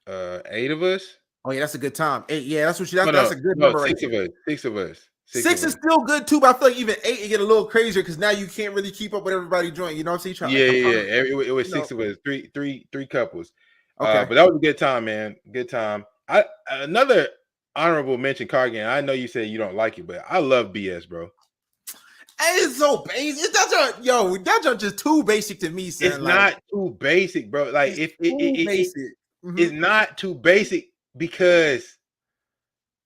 8 of us. Oh yeah, that's a good time. 8, yeah, that's what that's a good number. 6 of us. 6 of us. 6 is still good too, but I feel like even 8 you get a little crazier because now you can't really keep up with everybody joining. You know what I'm saying? It was 6 of us, three couples. Okay, but that was a good time, man. Good time. Another honorable mention card game. I know you said you don't like it, but I love BS, bro. It's so basic. That junk just too basic to me, son. It's not too basic, bro. Like it's not too basic because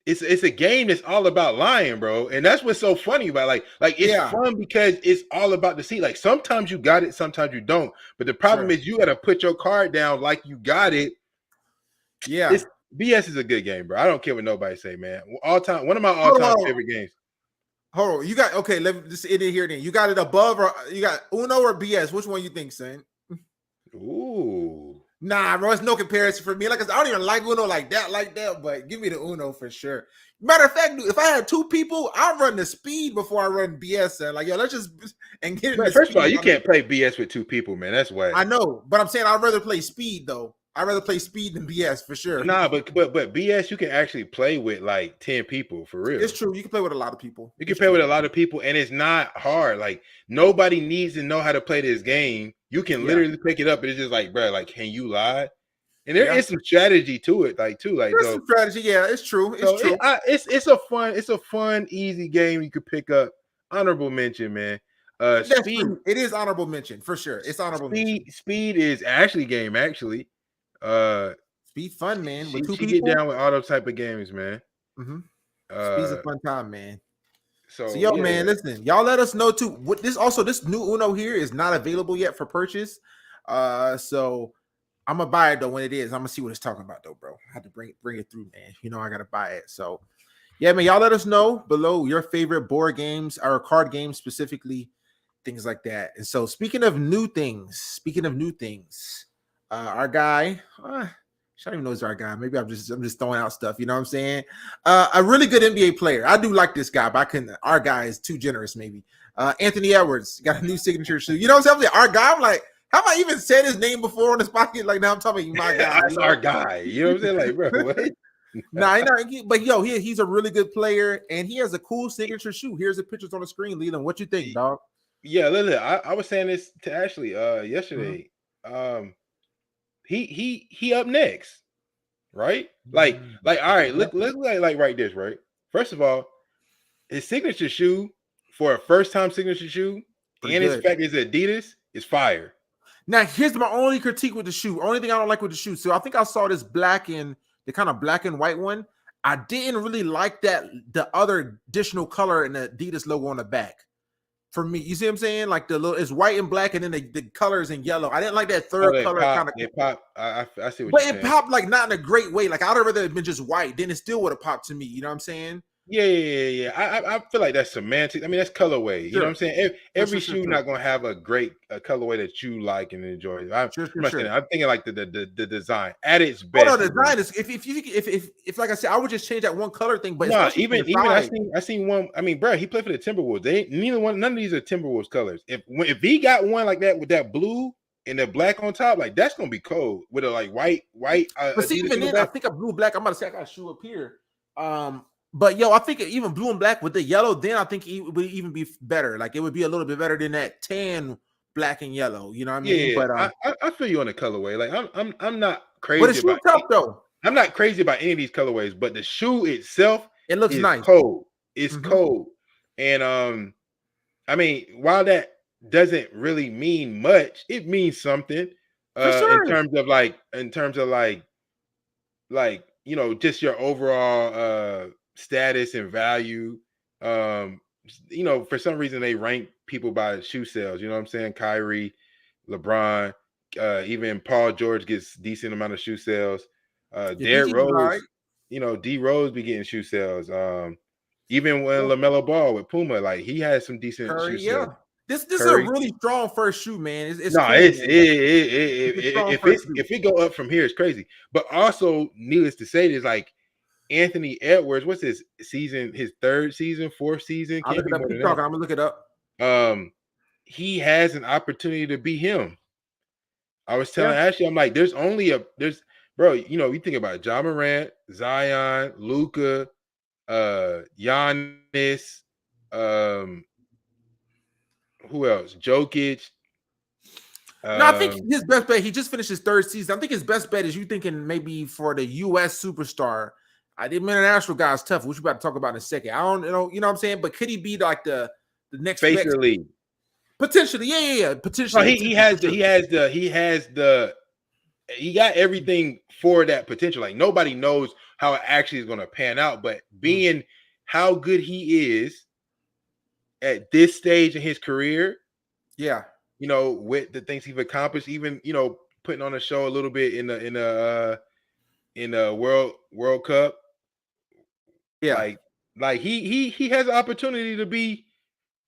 it's a game that's all about lying, bro. And that's what's so funny about it's fun because it's all about the seat. Like sometimes you got it, sometimes you don't. But the problem is you got to put your card down like you got it. Yeah, BS is a good game, bro. I don't care what nobody say, man. One of my all-time favorite games. Hold on, you got let me just end it here. Then you got it above, or you got Uno or BS? Which one you think, son? Ooh, nah, bro, it's no comparison for me. Like I said, I don't even like Uno like that. But give me the Uno for sure. Matter of fact, if I had 2 people, I'll run the speed before I run BS. Son. Like, yo, let's just and get. Man, first of all, you can't play BS with 2 people, man. That's why. I know, but I'm saying I'd rather play speed though. I'd rather play speed than BS for sure. Nah, but BS you can actually play with 10 people for real. It's true. You can play with a lot of people. You can play with a lot of people, and it's not hard. Like nobody needs to know how to play this game. You can literally pick it up, and it's just bro, can you lie? And there is some strategy to it, there's some strategy. Yeah, it's true. It's true. It's a fun, easy game you could pick up. Honorable mention, man. Speed. True. It is honorable mention for sure. It's honorable mention. Speed is game. Speed fun, man. With 2 people, get down with all those type of games, man. Mm-hmm. Speed's a fun time, man. So yeah. Man, listen, y'all let us know too. What this new Uno here is not available yet for purchase. So I'm gonna buy it though when it is. I'm gonna see what it's talking about though, bro. I have to bring it through, man. You know I gotta buy it. So yeah, man. Y'all let us know below your favorite board games or card games specifically, things like that. And so speaking of new things, our guy, I don't even know it's our guy. Maybe I'm just throwing out stuff. You know what I'm saying? A really good NBA player. I do like this guy, but our guy is too generous, maybe. Anthony Edwards got a new signature shoe. You know what I'm saying? Our guy, I'm like, have I even said his name before on this pocket? Like now I'm talking about my guy. That's our guy. You know what I'm saying? Like, bro, what? Nah, but yo, he's a really good player, and he has a cool signature shoe. Here's the pictures on the screen, Leland. What you think, dog? Yeah, listen, I was saying this to Ashley yesterday. Mm-hmm. He up next, right? Like, all right, look like right this, right? First of all, his signature shoe for a first-time signature shoe, Pretty and good. his fact is Adidas is fire. Now, here's my only critique with the shoe. Only thing I don't like with the shoe. So I think I saw this the kind of black and white one. I didn't really like the other additional color and the Adidas logo on the back. For me, you see what I'm saying? Like it's white and black, and then the colors in yellow. I didn't like that third color kind of. It popped. I see what but you're it saying. Popped like not in a great way. Like I'd rather have been just white. Then it still would have popped to me. You know what I'm saying? Yeah. I feel like that's semantics. I mean, that's colorway. You know what I'm saying? Every shoe not gonna have a great colorway that you like and enjoy. I'm thinking like the design at its best. Oh no, the design is if like I said, I would just change that one color thing. But no, even I seen one. I mean, bro, he played for the Timberwolves. None of these are Timberwolves colors. If he got one like that with that blue and the black on top, like that's gonna be cold with a like white. But see, even then, I think a blue black. I'm about to say I got a shoe up here. But yo, I think even blue and black with the yellow, then I think it would even be better. Like it would be a little bit better than that tan black and yellow. You know what I mean? Yeah, but I feel you on the colorway. Like I'm not crazy. But the shoe tough though. I'm not crazy about any of these colorways, but the shoe itself, it looks nice. Cold. It's cold, and I mean, while that doesn't really mean much, it means something. In terms of like you know, just your overall status and value. You know, for some reason they rank people by shoe sales. You know what I'm saying? Kyrie, LeBron, even Paul George gets decent amount of shoe sales. Derrick Rose, right. You know, D Rose be getting shoe sales. Even when LaMelo Ball with Puma, like he has some decent shoe sales. This is a really strong first shoe, man. If it go up from here, it's crazy. But also, needless to say, there's like Anthony Edwards. What's his season? His third season, fourth season? I'm gonna look it up. He has an opportunity to be him. I was telling Ashley, I'm like, there's bro. You know, you think about Ja Morant, Zion, Luka, Giannis, who else? Jokic. No, I think his best bet. He just finished his third season. I think his best bet is you thinking maybe for the U.S. superstar. I did international guys tough, which we're about to talk about in a second. I don't know, you know what I'm saying? But could he be like the next face of the league? Potentially, yeah. Potentially. No, he got everything for that potential. Like nobody knows how it actually is going to pan out, but being how good he is at this stage in his career, you know, with the things he's accomplished, even you know, putting on a show a little bit in the World Cup, like he has an opportunity to be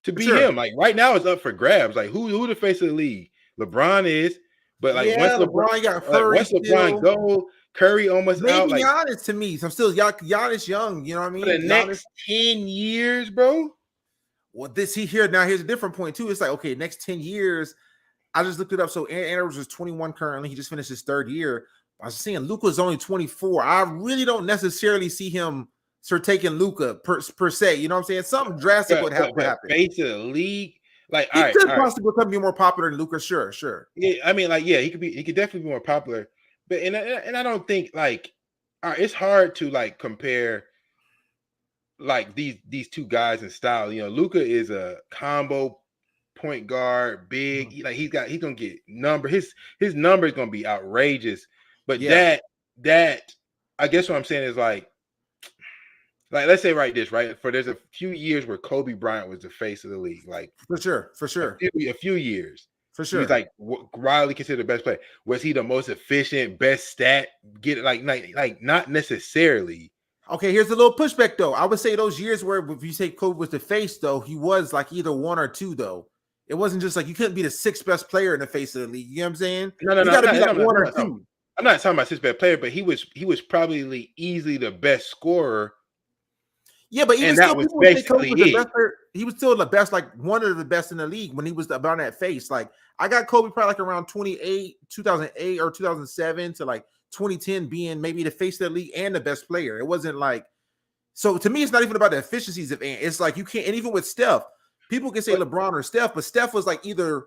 him. Like right now, it's up for grabs. Like who the face of the league? LeBron is, but like once LeBron go, Curry almost maybe out. Like Giannis to me, so I'm still Giannis young. You know what I mean? For the next 10 years, bro. Well, here's a different point too. It's like, okay, next 10 years, I just looked it up. So Edwards is 21 currently. He just finished his third year. I was saying Luka's only 24. I really don't necessarily see him taking Luka per se. You know what I'm saying? Something drastic would have to happen. Face of the league. Like he could possibly be more popular than Luka, sure. Yeah, I mean, like, yeah, he could definitely be more popular. But and I don't think like it's hard to like compare like these two guys in style. You know, Luka is a combo point guard, big. Like he's gonna get number. His number is gonna be outrageous. But that I guess what I'm saying is like let's say right. There's a few years where Kobe Bryant was the face of the league. Like for sure. a few years. For He was sure. like widely considered the best player. Was he the most efficient, best stat? Get it like not necessarily. Okay, here's a little pushback though. I would say those years where if you say Kobe was the face, though, he was like either one or two, though. It wasn't just like you couldn't be the sixth best player in the face of the league. You know what I'm saying? No, You got to be like one or two. I'm not talking about sixth best player, but he was probably easily the best scorer. Yeah, but even and still, that was people would say Kobe basically was the it. best player. He was still the best, like one of the best in the league when he was about that face. Like I got Kobe probably like around 2008 or 2007 to like 2010 being maybe the face of the league and the best player. It wasn't like, so to me, it's not even about the efficiencies of Ant. It's like you can't, and even with Steph, people can say LeBron or Steph, but Steph was like either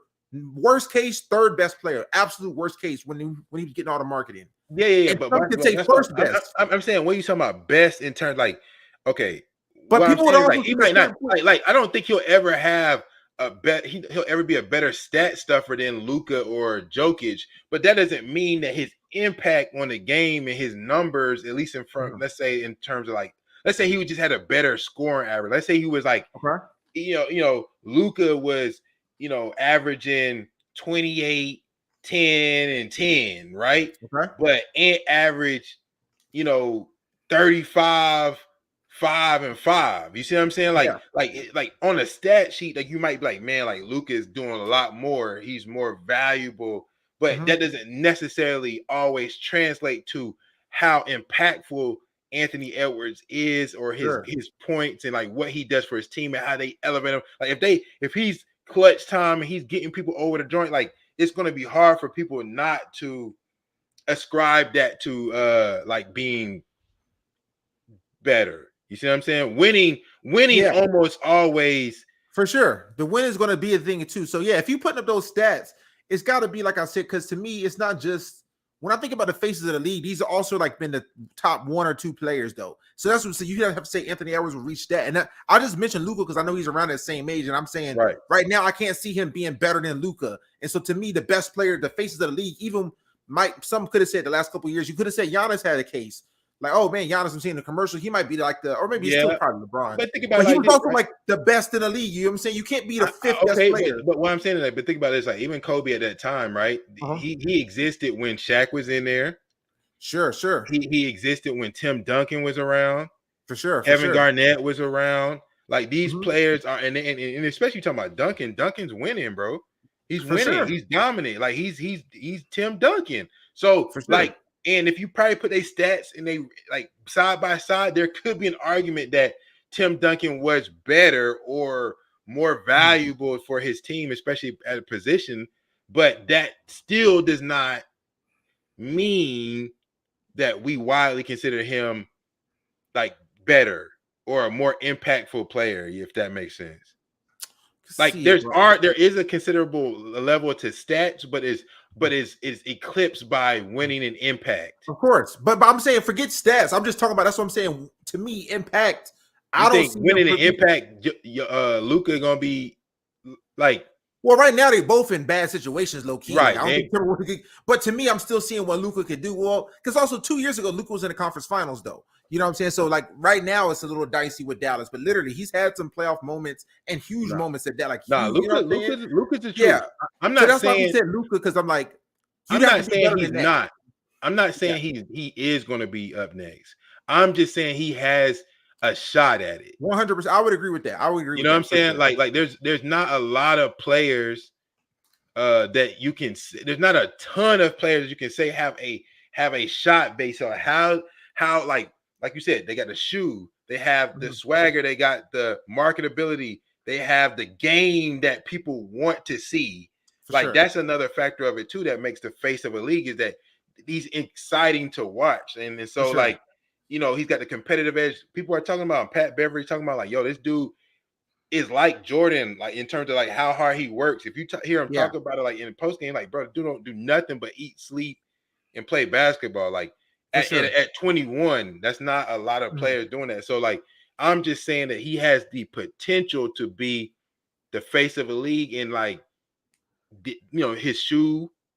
worst case, third best player, absolute worst case when he was getting all the marketing. Yeah. And But some could say first best. I'm saying, what are you talking about? Best in terms like, okay. But what people I'm would saying is, also like, he might not like. I don't think he'll ever have a bet. He'll ever be a better stat stuffer than Luka or Jokic. But that doesn't mean that his impact on the game and his numbers, at least in front, let's say in terms of like, let's say he just had a better scoring average. Let's say he was like, Luka was, averaging 28, 10, and 10, right? Okay. But Ant average, 35, 5, and 5. You see what I'm saying? Like on a stat sheet, like you might be like, man, like Luka is doing a lot more. He's more valuable, but that doesn't necessarily always translate to how impactful Anthony Edwards is, or his points and like what he does for his team and how they elevate him. Like if he's clutch time and he's getting people over the joint, like it's going to be hard for people not to ascribe that to like being better. You see what I'm saying? Winning almost always. For sure. The win is going to be a thing too. So yeah, if you putting up those stats, it's got to be like I said, because to me, it's not just when I think about the faces of the league, these are also like been the top one or two players though. So that's what, so you have to say Anthony Edwards will reach that. And I just mentioned Luka because I know he's around that same age, and I'm saying right now I can't see him being better than Luka. And so to me, the best player, the faces of the league, even some could have said the last couple of years, you could have said Giannis had a case. Like, oh man, Giannis, I'm seeing the commercial. He might be like or maybe he's still probably LeBron. But think about but he was also like the best in the league. You know what I'm saying? You can't be the fifth best player. But what I'm saying is like, but think about this, like even Kobe at that time, right? He existed when Shaq was in there. Sure. He existed when Tim Duncan was around. For sure. Kevin Garnett was around. Like these players are, and especially talking about Duncan. Duncan's winning, bro. He's winning. Sure. He's dominant. Like he's Tim Duncan. So like. And if you probably put their stats and they like side by side, there could be an argument that Tim Duncan was better or more valuable for his team, especially at a position. But that still does not mean that we widely consider him like better or a more impactful player, if that makes sense. Like there is a considerable level to stats, but is eclipsed by winning and impact. Of course, but I'm saying forget stats. I'm just talking about, that's what I'm saying. To me, impact. I don't see winning and impact. Luka gonna be like. Well, right now they're both in bad situations, low key. Right. But to me, I'm still seeing what Luka could do. Well, because also 2 years ago, Luka was in the conference finals, though. You know what I'm saying? So, like, right now, it's a little dicey with Dallas. But literally, he's had some playoff moments and huge moments at that. Like, Luka's the truth. Yeah. I'm not that's saying. Why he said Luka, because I'm like, I'm not saying he's not. I'm not saying he is going to be up next. I'm just saying he has a shot at it. 100%. I would agree with that. I would agree. You know what I'm saying? Like there's not a lot of players that you can. There's not a ton of players you can say have a shot based on how like you said, they got the shoe, they have the swagger, they got the marketability, they have the game that people want to see. That's another factor of it too that makes the face of a league, is that he's exciting to watch. And so like, he's got the competitive edge. People are talking about Pat Beverly talking about like, yo, this dude is like Jordan, like in terms of like how hard he works. If you hear him talk about it like in post game, like, bro, dude don't do nothing but eat, sleep, and play basketball. Like at 21, that's not a lot of players doing that. So like, I'm just saying that he has the potential to be the face of a league, and like, his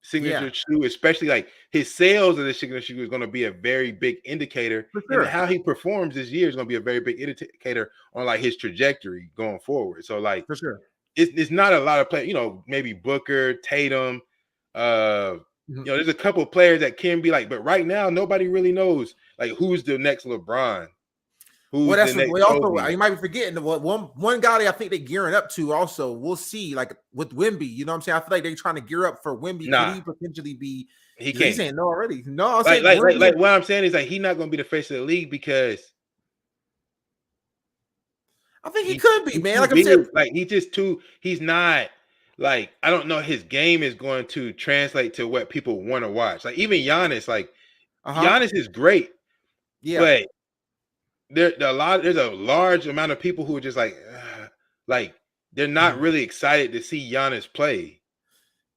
signature shoe, especially like his sales of the signature shoe, is going to be a very big indicator. And how he performs this year is going to be a very big indicator on like his trajectory going forward. So like, for sure. it's not a lot of players. You know, maybe Booker, Tatum. You know, there's a couple of players that can be like, but right now nobody really knows like who's the next LeBron, who's Well, that's the what next we also Kobe. you might be forgetting one guy that I think they're gearing up to. Also, we'll see like with Wemby. You know what I'm saying? I feel like they're trying to gear up for Wemby. Nah, Could he potentially be? he He's can't. saying no already. No, I'm Like, saying Wemby, what I'm saying is like he's not going to be the face of the league because I think he could be, he's man. too Like I'm big. saying, Like he's not like I don't know his game is going to translate to what people want to watch. Like even Giannis, like Giannis is great, yeah. but there's a large amount of people who are just like they're not really excited to see Giannis play.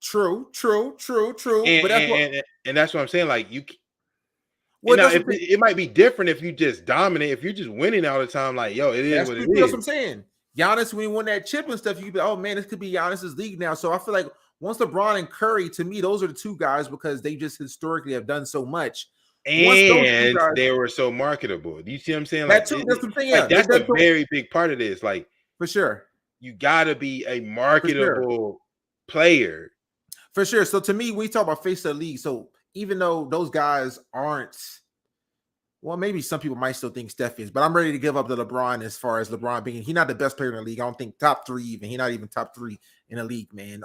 True. And, But and that's what I'm saying. Like well, now it might be different if you just dominate, if you're just winning all the time. Like yo, it is what it is. That's what I'm saying. Giannis, when he won that chip and stuff, you be like, oh man, this could be Giannis's league now. So I feel like once LeBron and Curry, to me, those are the two guys because they just historically have done so much. And they were so marketable. Do you see what I'm saying? Like that's the thing. Like that's a very big part of this. Like for sure, you got to be a marketable player. For sure. So to me, we talk about face of the league. So even though those guys aren't, well, maybe some people might still think Steph is, but I'm ready to give up to LeBron as far as LeBron being. He's not the best player in the league. I don't think top 3 even. He's not even top 3 in the league, man.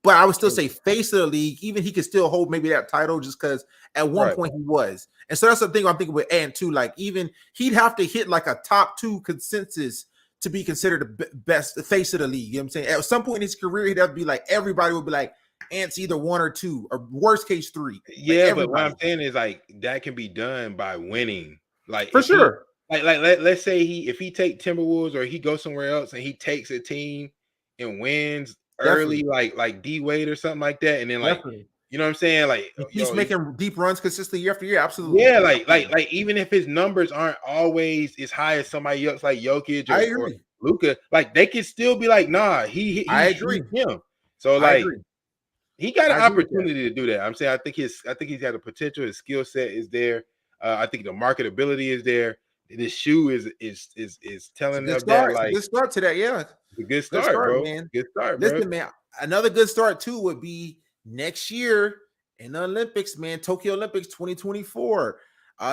But I would still say face of the league. Even he could still hold maybe that title just because at one point he was. And so that's the thing I'm thinking with Ant too. Like even he'd have to hit like a top 2 consensus to be considered the best face of the league. You know what I'm saying? At some point in his career, he'd have to be like everybody would be like Ant's either 1 or 2 or worst case 3. Yeah, like but what I'm saying is like that can be done by winning. Like for sure. Let's say if he take Timberwolves or he goes somewhere else and he takes a team and wins early, like D Wade or something like that, and then like you know what I'm saying, like he's making deep runs consistently year after year. Absolutely, yeah. Like even if his numbers aren't always as high as somebody else like Jokic or Luka, like they could still be like, nah, I agree he's him. So like he got an opportunity to do that. I'm saying I think he's got the potential. His skill set is there. I think the marketability is there. This shoe is telling them that like good start to that. Yeah, a good start, bro. Man. Good start, bro. Listen, man. Another good start too would be next year in the Olympics, man. Tokyo Olympics 2024.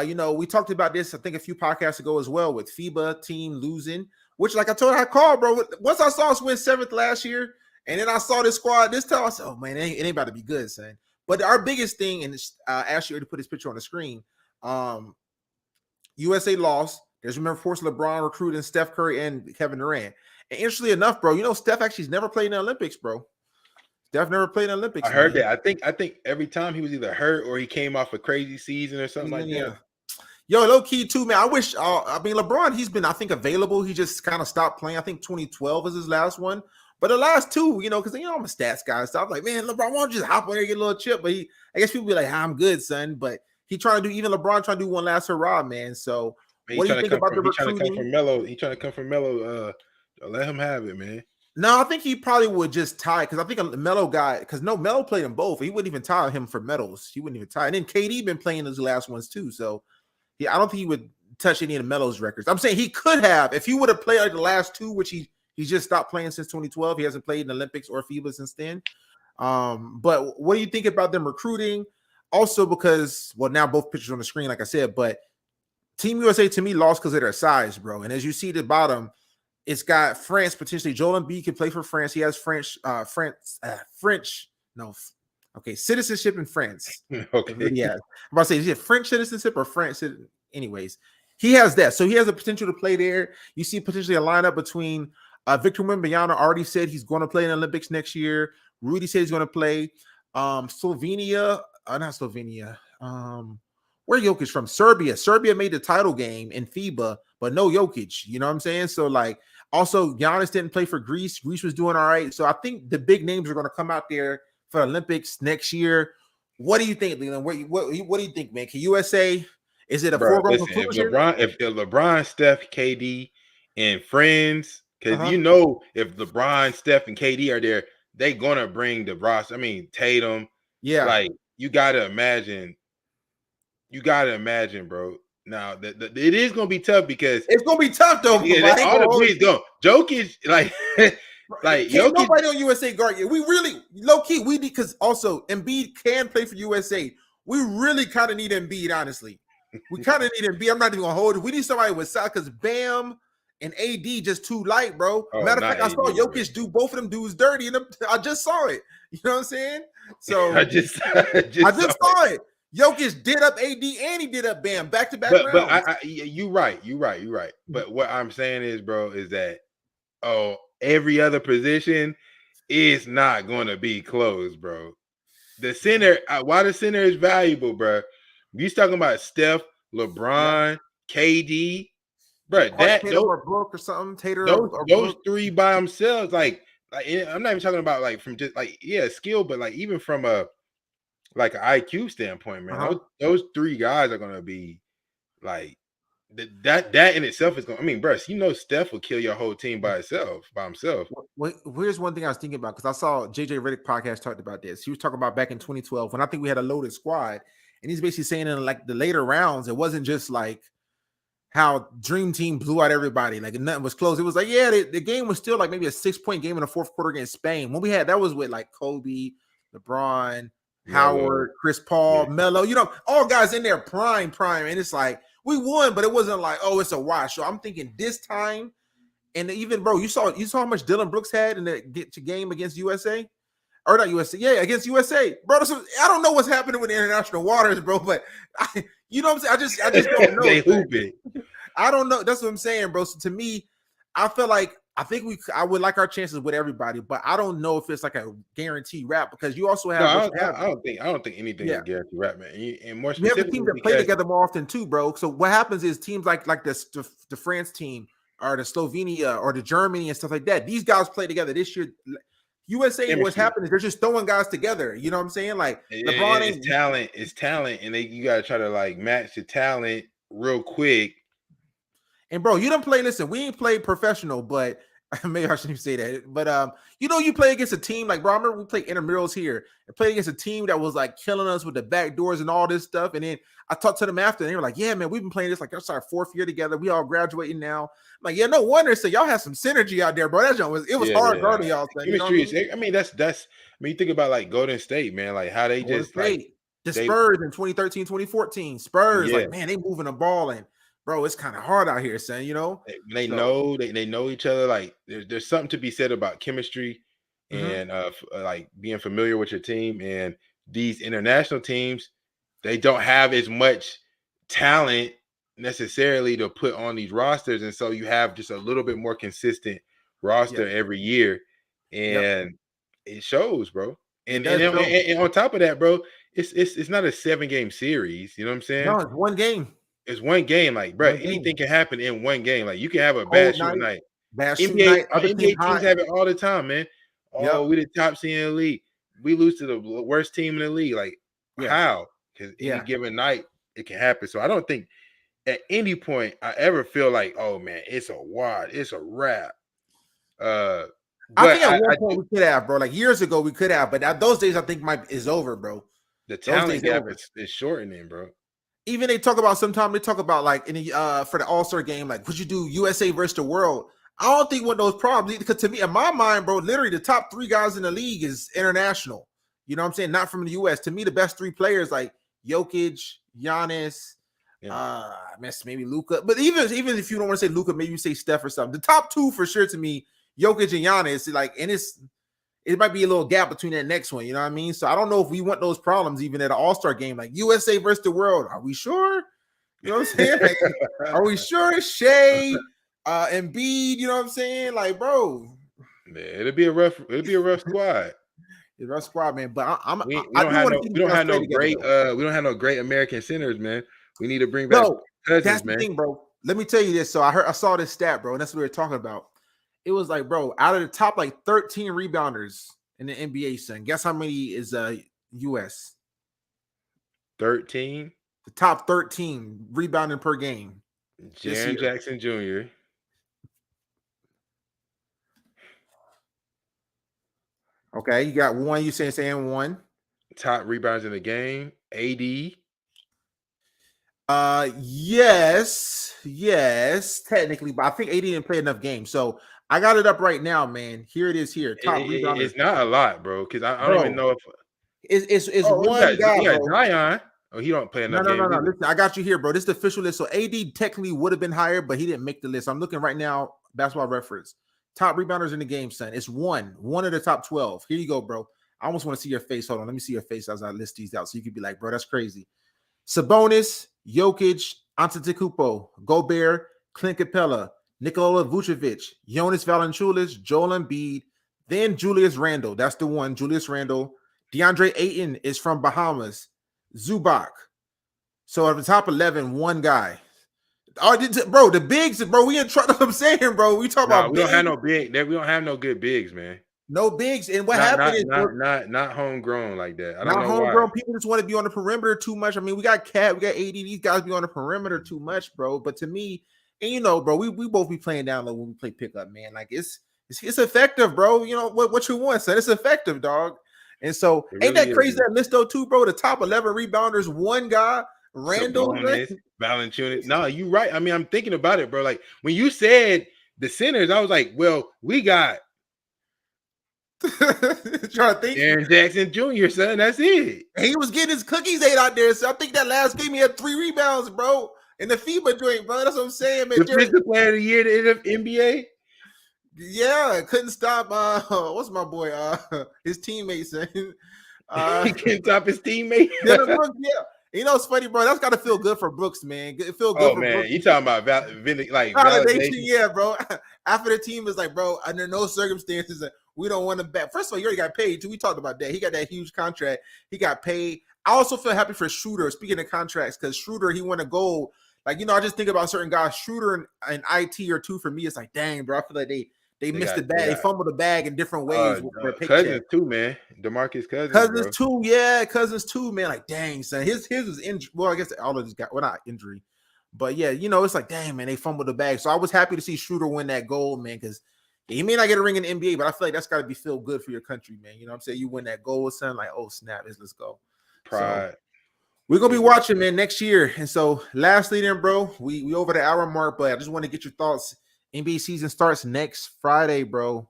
You know, we talked about this I think a few podcasts ago as well with FIBA team losing, which like I told you I called, bro. Once I saw us win 7th last year, and then I saw this squad this time, I said, oh man, it ain't about to be good, son. But our biggest thing, and Ashley already put his picture on the screen. USA lost. There's remember, of course, LeBron recruiting Steph Curry and Kevin Durant. And interestingly enough, bro, you know Steph actually's never played in the Olympics, bro. Steph never played in the Olympics. I heard that. I think every time he was either hurt or he came off a crazy season or something like that. Yo, low key too, man. I wish. I mean, LeBron, he's been, I think, available. He just kind of stopped playing. I think 2012 was his last one. But the last 2, you know, because I'm a stats guy, so I'm like, man, LeBron, why don't you just hop on there and get a little chip? But I guess people be like, I'm good, son. But he trying to do, even LeBron trying to do one last hurrah, man. So what do you think about the recruiting? He's trying to come from Melo. Let him have it, man. No, I think he probably would just tie because I think a Melo guy, because Melo played them both. He wouldn't even tie him for medals. He wouldn't even tie. And then KD been playing those last ones too. So I don't think he would touch any of the Melo's records. I'm saying he could have if he would have played like the last 2, which he just stopped playing since 2012. He hasn't played in the Olympics or FIBA since then. But what do you think about them recruiting? Also, because now both pictures on the screen, like I said, but Team USA to me lost because of their size, bro. And as you see at the bottom, it's got France potentially. Joel Embiid can play for France. He has citizenship in France. Okay, yeah. I'm about to say, is it French citizenship or France? Anyways, he has that, so he has a potential to play there. You see potentially a lineup between Victor Wembanyama already said he's going to play in the Olympics next year. Rudy said he's going to play. Slovenia, not Slovenia. Where Jokic from? Serbia. Serbia made the title game in FIBA, but no Jokic. You know what I'm saying? So like, also Giannis didn't play for Greece. Greece was doing all right. So I think the big names are going to come out there for Olympics next year. What do you think, Leland? What do you think, man? Can USA? Is it a foregone conclusion? If LeBron, Steph, KD, and friends, because you know if LeBron, Steph, and KD are there, they're gonna bring the roster. I mean Tatum. Yeah, like you gotta imagine. Bro. Now it is gonna be tough because it's gonna be tough though. Yeah, all the Greeks go. Jokic, like Like Can't Jokic, nobody on USA guard yet. We really low key we need because also Embiid can play for USA. We really kind of need Embiid, honestly. We kind of need Embiid. I'm not even gonna hold it. We need somebody with size because Bam and AD just too light, bro. oh, Matter of not fact, I AD, saw bro. Jokic do both of them dudes dirty, and I just saw it. You know what I'm saying? So I just I just saw it. Jokic did up AD and he did up Bam back to back But rounds. you're right. But what I'm saying is, bro, is that every other position is not going to be close, bro. The center, why the center is valuable, bro. You talking about Steph, LeBron, KD, bro. Tatum or Brook or something. Tater or Those Brook. three by themselves, like I'm not even talking about like from just like skill, but like even from a like an IQ standpoint, man. Those three guys are gonna be like that in itself is going. I mean, bro, you know, Steph will kill your whole team by himself. Well, here's one thing I was thinking about because I saw JJ Redick podcast talked about this. He was talking about back in 2012 when I think we had a loaded squad, and he's basically saying in like the later rounds, it wasn't just like how Dream Team blew out everybody, like nothing was close. It was like, yeah, the game was still like maybe a 6-point game in the fourth quarter against Spain. When we had that was with like Kobe, LeBron, Howard, Chris Paul, Melo, you know, all guys in there prime, and it's like we won, but it wasn't like, oh, it's a wash. So I'm thinking this time, and even bro, you saw how much Dylan Brooks had in the game against USA. Or not USA, yeah, against USA, bro. I don't know what's happening with the international waters, bro. But you know what I'm saying? I just don't know. They hoop it. I don't know. That's what I'm saying, bro. So to me, I feel like I would like our chances with everybody, but I don't know if it's like a guaranteed wrap because you also have. No, I don't think anything is guaranteed wrap, man. And more specifically, we have teams that play together more often too, bro. So what happens is teams like the France team or the Slovenia or the Germany and stuff like that. These guys play together this year. USA, what's happening is they're just throwing guys together. You know what I'm saying? Like LeBron is talent, and you gotta try to like match the talent real quick. And bro, you don't play. Listen, we ain't played professional, but maybe I shouldn't say that. But you know, you play against a team like bro. I remember we played intramurals here and played against a team that was like killing us with the back doors and all this stuff. And then I talked to them after, and they were like, "Yeah, man, we've been playing this like that's our 4th year together. We all graduating now." I'm like, "Yeah, no wonder." So y'all have some synergy out there, bro. That was hard guarding y'all. Chemistry. I mean, that's. I mean, you think about like Golden State, man, like how they Golden just State. like the Spurs in 2013, 2014. Spurs, like man, they moving the ball and. Bro, it's kind of hard out here, son. You know, they know each other. Like there's something to be said about chemistry and like being familiar with your team. And these international teams, they don't have as much talent necessarily to put on these rosters, and so you have just a little bit more consistent roster every year, and it shows, bro. And on top of that, bro, it's not a 7-game series. You know what I'm saying? No, it's one game. It's one game, like, bro. Anything can happen in one game. Like, you can have a bad shooting night. NBA teams have it all the time, man. Oh, we the top seed in the league. We lose to the worst team in the league. Like, how? Because any given night, it can happen. So I don't think at any point I ever feel like, oh man, it's a wrap. I think at one point we could have, bro. Like years ago, we could have, but those days I think is over, bro. The talent gap is shortening, bro. Even they talk about like in the for the All-Star game, like would you do USA versus the world? I don't think one of those problems because to me, in my mind, bro, literally the top 3 guys in the league is international. You know what I'm saying? Not from the US. To me, the best 3 players like Jokic, Giannis, maybe Luka. But even if you don't want to say Luka, maybe you say Steph or something. The top 2 for sure to me, Jokic and Giannis, like, and it might be a little gap between that next one. You know what I mean? So I don't know if we want those problems even at an All-Star game, like USA versus the world. Are we sure? You know what I'm saying? Like, are we sure? Shea, Embiid, you know what I'm saying? Like, bro. Man, it'll be a rough squad. It's a rough squad, man. But we don't have no great American centers, man. We need to bring back Cousins, that's the thing, bro. Let me tell you this. So I saw this stat, bro, and that's what we were talking about. It was like, bro, out of the top like 13 rebounders in the NBA, son, guess how many is US? 13. The top 13 rebounding per game. Jaren Jackson Jr. Okay, you got one. You saying one? Top rebounds in the game. AD. Yes, technically, but I think AD didn't play enough games. So I got it up right now, man. Here it is. Here, top rebounder, It's not a lot, bro. Because I don't even bro. know if. It's Oh, we one got guy, we got bro. Zion. Oh, he don't play No, enough no, no, games no. either. Listen, I got you here, bro. This is the official list. So AD technically would have been higher, but he didn't make the list. I'm looking right now, basketball reference. Top rebounders in the game, son. It's one of the top 12. Here you go, bro. I almost want to see your face. Hold on. Let me see your face as I list these out. So you could be like, bro, that's crazy. Sabonis, Jokic, Antetokounmpo, Gobert, Clint Capella, Nikola Vucevic, Jonas Valanciunas, Joel Embiid, then Julius Randle. That's the one, Julius Randle. DeAndre Ayton is from Bahamas. Zubac. So at the top 11, one guy. Oh, bro, the bigs, bro. We in trouble. I'm saying, bro. We talk No, about we don't have bigs, no big. We don't have no good bigs, man. no bigs. And what Not happened not is, bro, not not not homegrown like that. I don't not know why. homegrown people just want to be on the perimeter too much. I mean, we got Cat, we got AD. These guys be on the perimeter too much, bro. But to me, and you know, bro, we both be playing down low when we play pickup, man. Like it's effective, bro. You know what you want, son. It's effective, dog. And so It ain't really that is. crazy that list though, too, bro? The top 11 rebounders, one guy, Randall. Sabonis, Valanciunas. No, you right. I mean, I'm thinking about it, bro. Like when you said the centers, I was like, well, we got Trying to think. Aaron Jackson Jr., son. That's it. He was getting his cookies ate out there. So I think that last game he had 3 rebounds, bro, in the FIBA joint, bro. That's what I'm saying, man. Defensive player of the year in the NBA. Yeah, couldn't stop. What's my boy? His teammates. He couldn't top his teammate. Dylan Brooks. Yeah, you know it's funny, bro. That's got to feel good for Brooks, man. It feel good Oh for man, Brooks. you talking about Validation, validation? yeah, bro. After the team is like, bro, under no circumstances we don't want him back. First of all, you already got paid too. We talked about that. He got that huge contract. He got paid. I also feel happy for Schroeder. Speaking of contracts, because Schroeder, he won a gold. Like, you know, I just think about certain guys. Schroeder and IT or two for me. It's like, dang, bro. I feel like they missed the bag. They fumbled the bag in different ways with their paycheck. Cousins too, man. DeMarcus Cousins. Cousins too, yeah. Cousins too, man. Like, dang, son. His was injury. Well, I guess all of these got not injury. But yeah, you know, it's like, dang, man, they fumbled the bag. So I was happy to see Schroeder win that gold, man, because he may not get a ring in the NBA, but I feel like that's got to be feel good for your country, man. You know what I'm saying? You win that gold, son. Like, oh, snap, let's go. Pride. So, we're gonna be watching, man, next year. And so lastly, then, bro, we over the hour mark, but I just want to get your thoughts. NBA season starts next Friday, bro.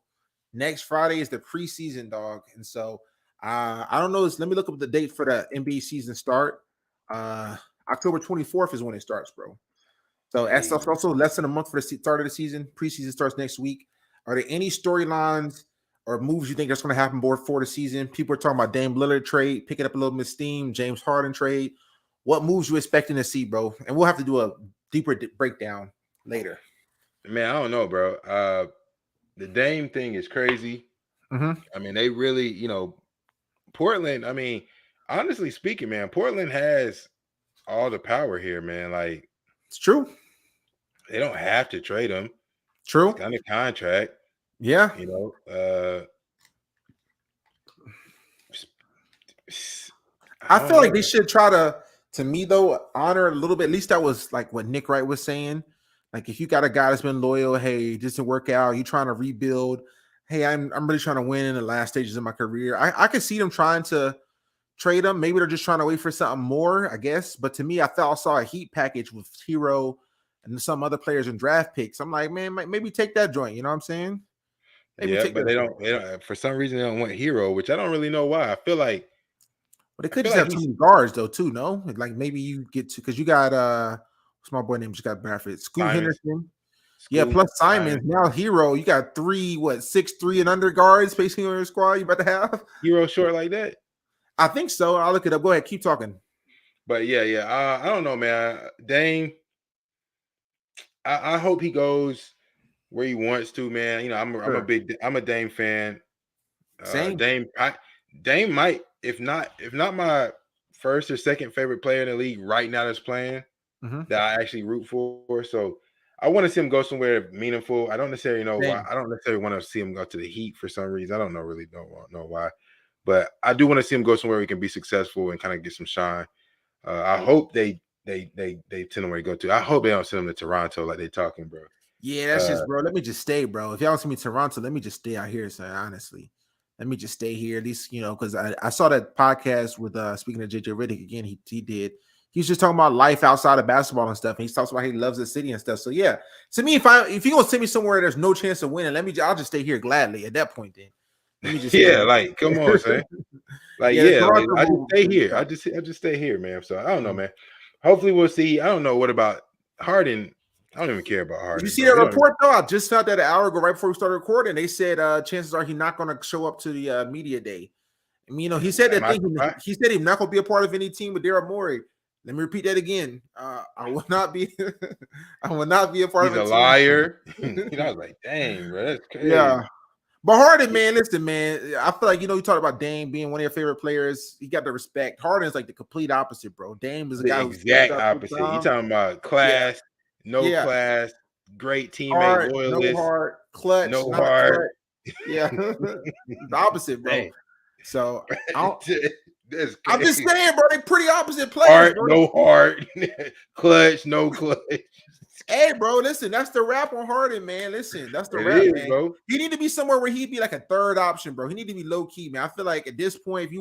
Next Friday is the preseason, dog. And so I don't know. Let me look up the date for the NBA season start. October 24th is when it starts, bro. So that's also less than a month for the start of the season. Preseason starts next week. Are there any storylines or moves you think that's going to happen for the season? People are talking about Dame Lillard trade, picking up a little bit of steam, James Harden trade. What moves you expecting to see, bro? And we'll have to do a deeper breakdown later. Man, I don't know, bro. The Dame thing is crazy. Mm-hmm. I mean, they really, you know, Portland. I mean, honestly speaking, man, Portland has all the power here, man. Like, it's true. They don't have to trade him. True. He's got a contract. Yeah. You know, I feel like they should try to me though, honor a little bit. At least that was like what Nick Wright was saying. Like, if you got a guy that's been loyal, hey, this didn't work out, you trying to rebuild. Hey, I'm really trying to win in the last stages of my career. I could see them trying to trade him. Maybe they're just trying to wait for something more, I guess. But to me, I saw a Heat package with Hero and some other players in draft picks. I'm like, man, maybe take that joint. You know what I'm saying? Maybe yeah, but they don't. For some reason, they don't want Hero, which I don't really know why. I feel like, but they could just have 2 guards though, too. No, like maybe you get to because you got what's my boy name? Just got drafted. Scoot Henderson. Yeah, plus Simons. Now Hero, you got 3, 6'3" and under guards facing on your squad. You about to have Hero short like that? I think so. I'll look it up. Go ahead, keep talking. But yeah. I don't know, man. Dame. I hope he goes where he wants to, man. You know, I'm a Dame fan. Same. Dame might, if not my first or second favorite player in the league right now that's playing that I actually root for. So I want to see him go somewhere meaningful. I don't necessarily know why. I don't necessarily want to see him go to the Heat for some reason. I don't know why. But I do want to see him go somewhere he can be successful and kind of get some shine. I hope they tell him where to go to. I hope they don't send him to Toronto like they talking, bro. Yeah, that's just, bro. Let me just stay, bro. If y'all don't see me Toronto, let me just stay out here, son. Honestly, let me just stay here. At least, you know, because I saw that podcast with speaking of JJ Redick again. He he's just talking about life outside of basketball and stuff. And he talks about he loves the city and stuff. So yeah, to me, if you gonna send me somewhere there's no chance of winning, I'll just stay here gladly at that point. Then let me just yeah, like come on, son. Like yeah, like, I just stay here. I just stay here, man. So I don't know, man. Hopefully we'll see. I don't know what about Harden. I don't even care about Harden. Did you see that report though? I just found that an hour ago, right before we started recording. They said chances are he's not going to show up to the media day. I mean, he said that he said he's not going to be a part of any team with Daryl Morey. Let me repeat that again. I will not be. I will not be a part of. He's a liar. I was like, dang, bro, that's crazy. Yeah, but Harden, man, listen, man. I feel like you talked about Dame being one of your favorite players. You got the respect. Harden's like the complete opposite, bro. Dame is a guy who's exact opposite. You talking about class, class, great teammate, hard, loyalist, no heart, clutch, no heart. Yeah, the opposite, bro. Dang. So I'm just saying, bro, they pretty opposite players. Heart, bro. no heart, clutch, no clutch. Hey, bro, listen, that's the rap on Harden, man. Listen, that's the rap, man. Bro. He need to be somewhere where he'd be like a third option, bro. He need to be low key, man. I feel like at this point,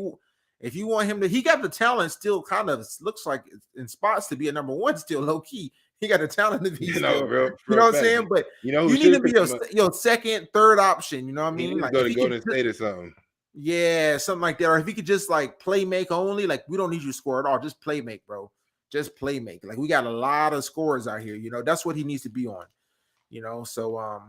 if you want him to, he got the talent still. Kind of looks like in spots to be a number one, still low key. He got the talent to be, still, bro, you know what I'm saying? But you need to be your second, third option. You know what I mean? Like go to Golden State or something. Yeah, something like that. Or if he could just like play make only, like we don't need you to score at all. Just play make, bro. Just play make. Like we got a lot of scorers out here. That's what he needs to be on. So I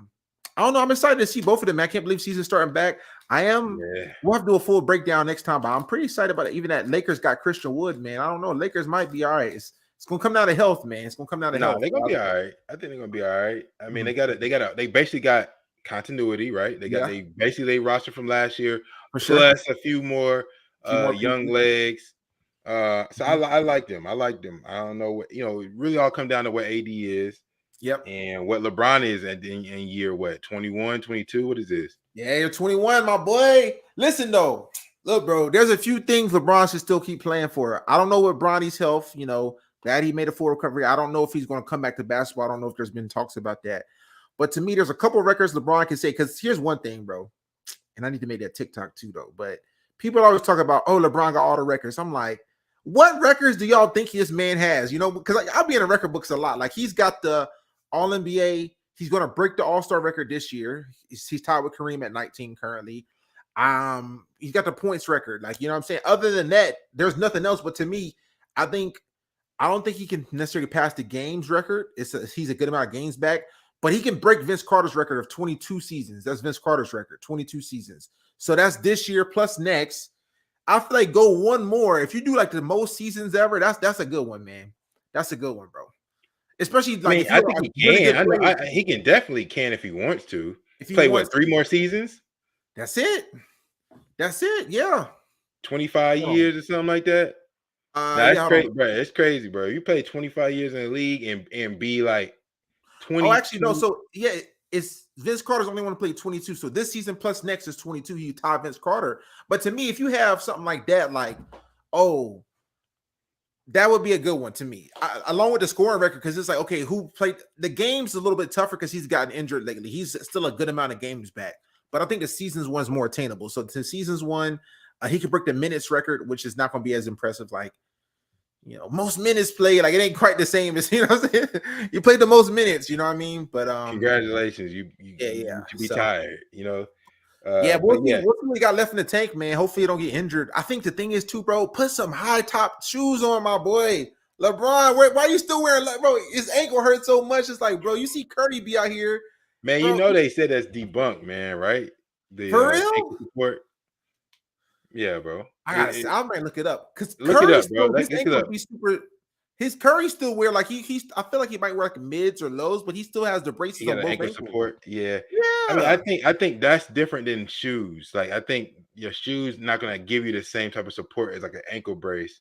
don't know. I'm excited to see both of them. I can't believe season's starting back. I am. Yeah. We'll have to do a full breakdown next time, but I'm pretty excited about it. Even that Lakers got Christian Wood, man. I don't know. Lakers might be all right. It's gonna come down to health, man. It's gonna come down to health. They're gonna be all right. I think they're gonna be all right. I mean, they basically got continuity, right? They basically they roster from last year, plus a few more young legs. So I like them. I like them. I don't know what it really all come down to what AD is. Yep. And what LeBron is in year 21, 22. What is this? Yeah, you're 21, my boy. Listen though, look, bro. There's a few things LeBron should still keep playing for. I don't know what Bronny's health. That he made a full recovery. I don't know if he's going to come back to basketball. I don't know if there's been talks about that. But to me, there's a couple of records LeBron can say. Because here's one thing, bro. And I need to make that TikTok too, though. But people always talk about, oh, LeBron got all the records. I'm like, what records do y'all think this man has? Because I'll be in the record books a lot. Like he's got the All NBA. He's going to break the All-Star record this year. He's tied with Kareem at 19 currently. He's got the points record. Like, you know what I'm saying? Other than that, there's nothing else. But to me, I don't think he can necessarily pass the games record. He's a good amount of games back, but he can break Vince Carter's record of 22 seasons. That's Vince Carter's record, 22 seasons. So that's this year plus next. I feel like go one more. If you do like the most seasons ever, that's a good one, man. That's a good one, bro. Especially like I think he can. He can definitely if he wants to. If he play what 3 more seasons? That's it. Yeah. 25 years or something like that. That's crazy, bro. It's crazy, bro. You play 25 years in the league and be like 20. Oh, actually, no. So yeah, it's Vince Carter's only want to play 22. So this season plus next is 22. He tied Vince Carter. But to me, if you have something like that, like, oh, that would be a good one to me, along with the scoring record, because it's like, okay, who played the game's a little bit tougher because he's gotten injured lately. He's still a good amount of games back, but I think the seasons one's more attainable. So to seasons one, he could break the minutes record, which is not going to be as impressive. Like, most minutes played, like it ain't quite the same as what I'm saying. You played the most minutes, you know what I mean? But congratulations, you should be tired, yeah, what we got left in the tank, man? Hopefully you don't get injured. I think the thing is too, bro, put some high top shoes on, my boy. LeBron, why are you still wearing, bro? His ankle hurts so much. It's like, bro, you see Curry be out here, man. Bro, they said that's debunked, man, right? For real? Support. Yeah, bro. I might look it up because look it up, bro. His ankle be super. His Curry still wear like he's. I feel like he might wear like mids or lows, but he still has the braces on both ankle support. Yeah. I mean, I think that's different than shoes. Like I think your shoes not gonna give you the same type of support as like an ankle brace.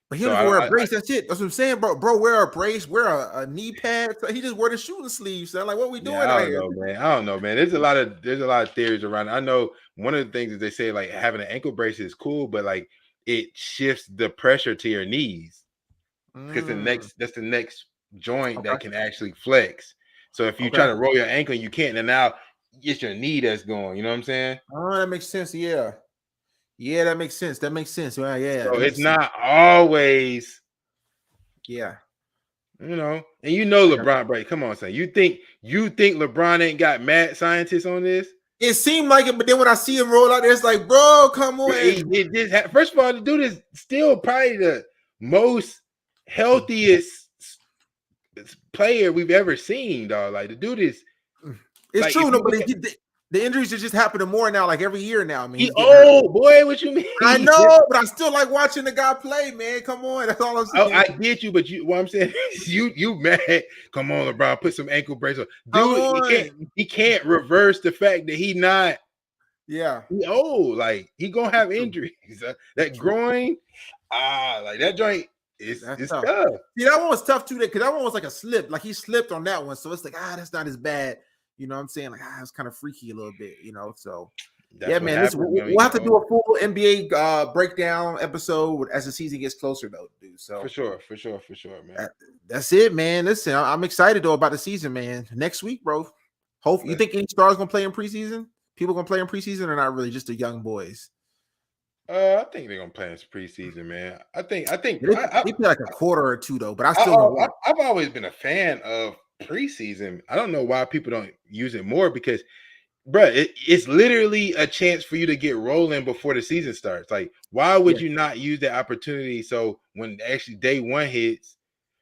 But he don't wear a brace. That's it. That's what I'm saying, bro. Bro, wear a brace, wear a knee pad. So he just wear the shooting sleeves. So like, what we doing? I don't know, man. There's a lot of theories around it. I know one of the things that they say like having an ankle brace is cool, but like it shifts the pressure to your knees because that's the next joint that can actually flex. So if you try to roll your ankle, you can't, and now it's your knee that's going. You know what I'm saying? Oh, that makes sense. Yeah, that makes sense. Well, yeah. So it's not always Yeah. You know, and LeBron, right? Come on, son. You think LeBron ain't got mad scientists on this? It seemed like it, but then when I see him roll out there, it's like, bro, come on. First of all, the dude is still probably the most healthiest player we've ever seen, dog. Like the dude is. It's like, true, no, but the injuries are just happening more now, like every year now. I mean, he old boy. What you mean? I know, but I still like watching the guy play, man. Come on, that's all I'm saying. I get you, but what I'm saying is you mad. Come on, LeBron, put some ankle brace on. Dude, he can't reverse the fact that he not. Yeah, he old. Like he gonna have injuries. That groin, like that joint it's tough. See, that one was tough too, because that one was like a slip. Like he slipped on that one, so it's like that's not as bad. You know what I'm saying? Like it's kind of freaky a little bit, you know. So yeah, man. Listen, we'll have to do a full NBA breakdown episode as the season gets closer, though, dude. So for sure, man. That's it, man. Listen, I'm excited though about the season, man. Next week, bro. Hopefully, you think any stars gonna play in preseason? People gonna play in preseason or not really? Just the young boys. I think they're gonna play in preseason, man. I think they play like a quarter or two though, but I've always been a fan of preseason. I don't know why people don't use it more because, bro, it's literally a chance for you to get rolling before the season starts. Like, why would you not use that opportunity? So when actually day one hits,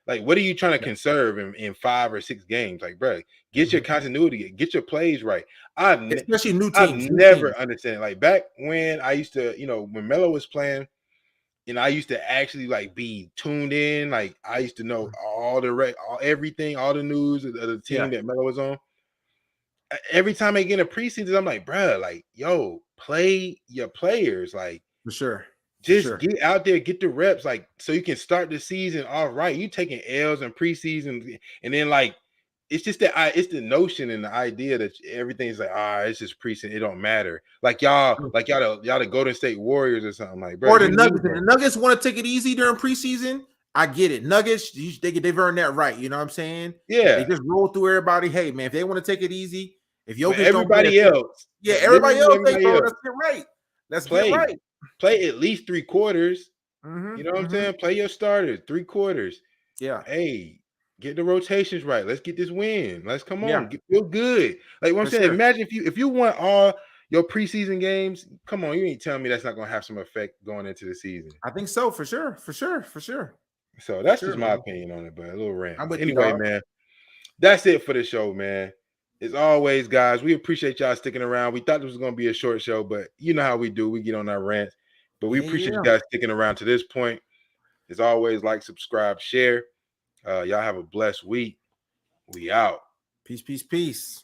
like, what are you trying to conserve in 5 or 6 games? Like, bro, get your continuity, get your plays right. Especially new teams. I've never understand. Like back when I used to, when Melo was playing, I used to actually like be tuned in. Like I used to know all everything, all the news of the team that Melo was on. Every time I get in a preseason, I'm like, bro, like, yo, play your players, like for sure. Just get out there, get the reps, like so you can start the season all right. You taking L's in preseason, and then like it's just it's the notion and the idea that everything's like it's just preseason, it don't matter. Like y'all the Golden State Warriors or something like, bro. Or the Nuggets. The Nuggets want to take it easy during preseason. I get it. Nuggets, they've earned that right. You know what I'm saying? Yeah. They just roll through everybody. Hey, man, if they want to take it easy, if Jokic everybody else, everybody else, let's get right. Let's get right. Play at least 3 quarters. You know what I'm saying? Play your starters 3 quarters. Yeah. Hey, get the rotations right. Let's get this win. Let's come on. Feel good. Like what I'm saying. Imagine if you won all your preseason games. Come on, you ain't telling me that's not gonna have some effect going into the season. I think so, for sure. So that's just my opinion on it, but a little rant. Anyway, man, that's it for the show, man. As always, guys, we appreciate y'all sticking around. We thought this was going to be a short show, but you know how we do. We get on our rants. But we appreciate you guys sticking around to this point. As always, like, subscribe, share. Y'all have a blessed week. We out. Peace.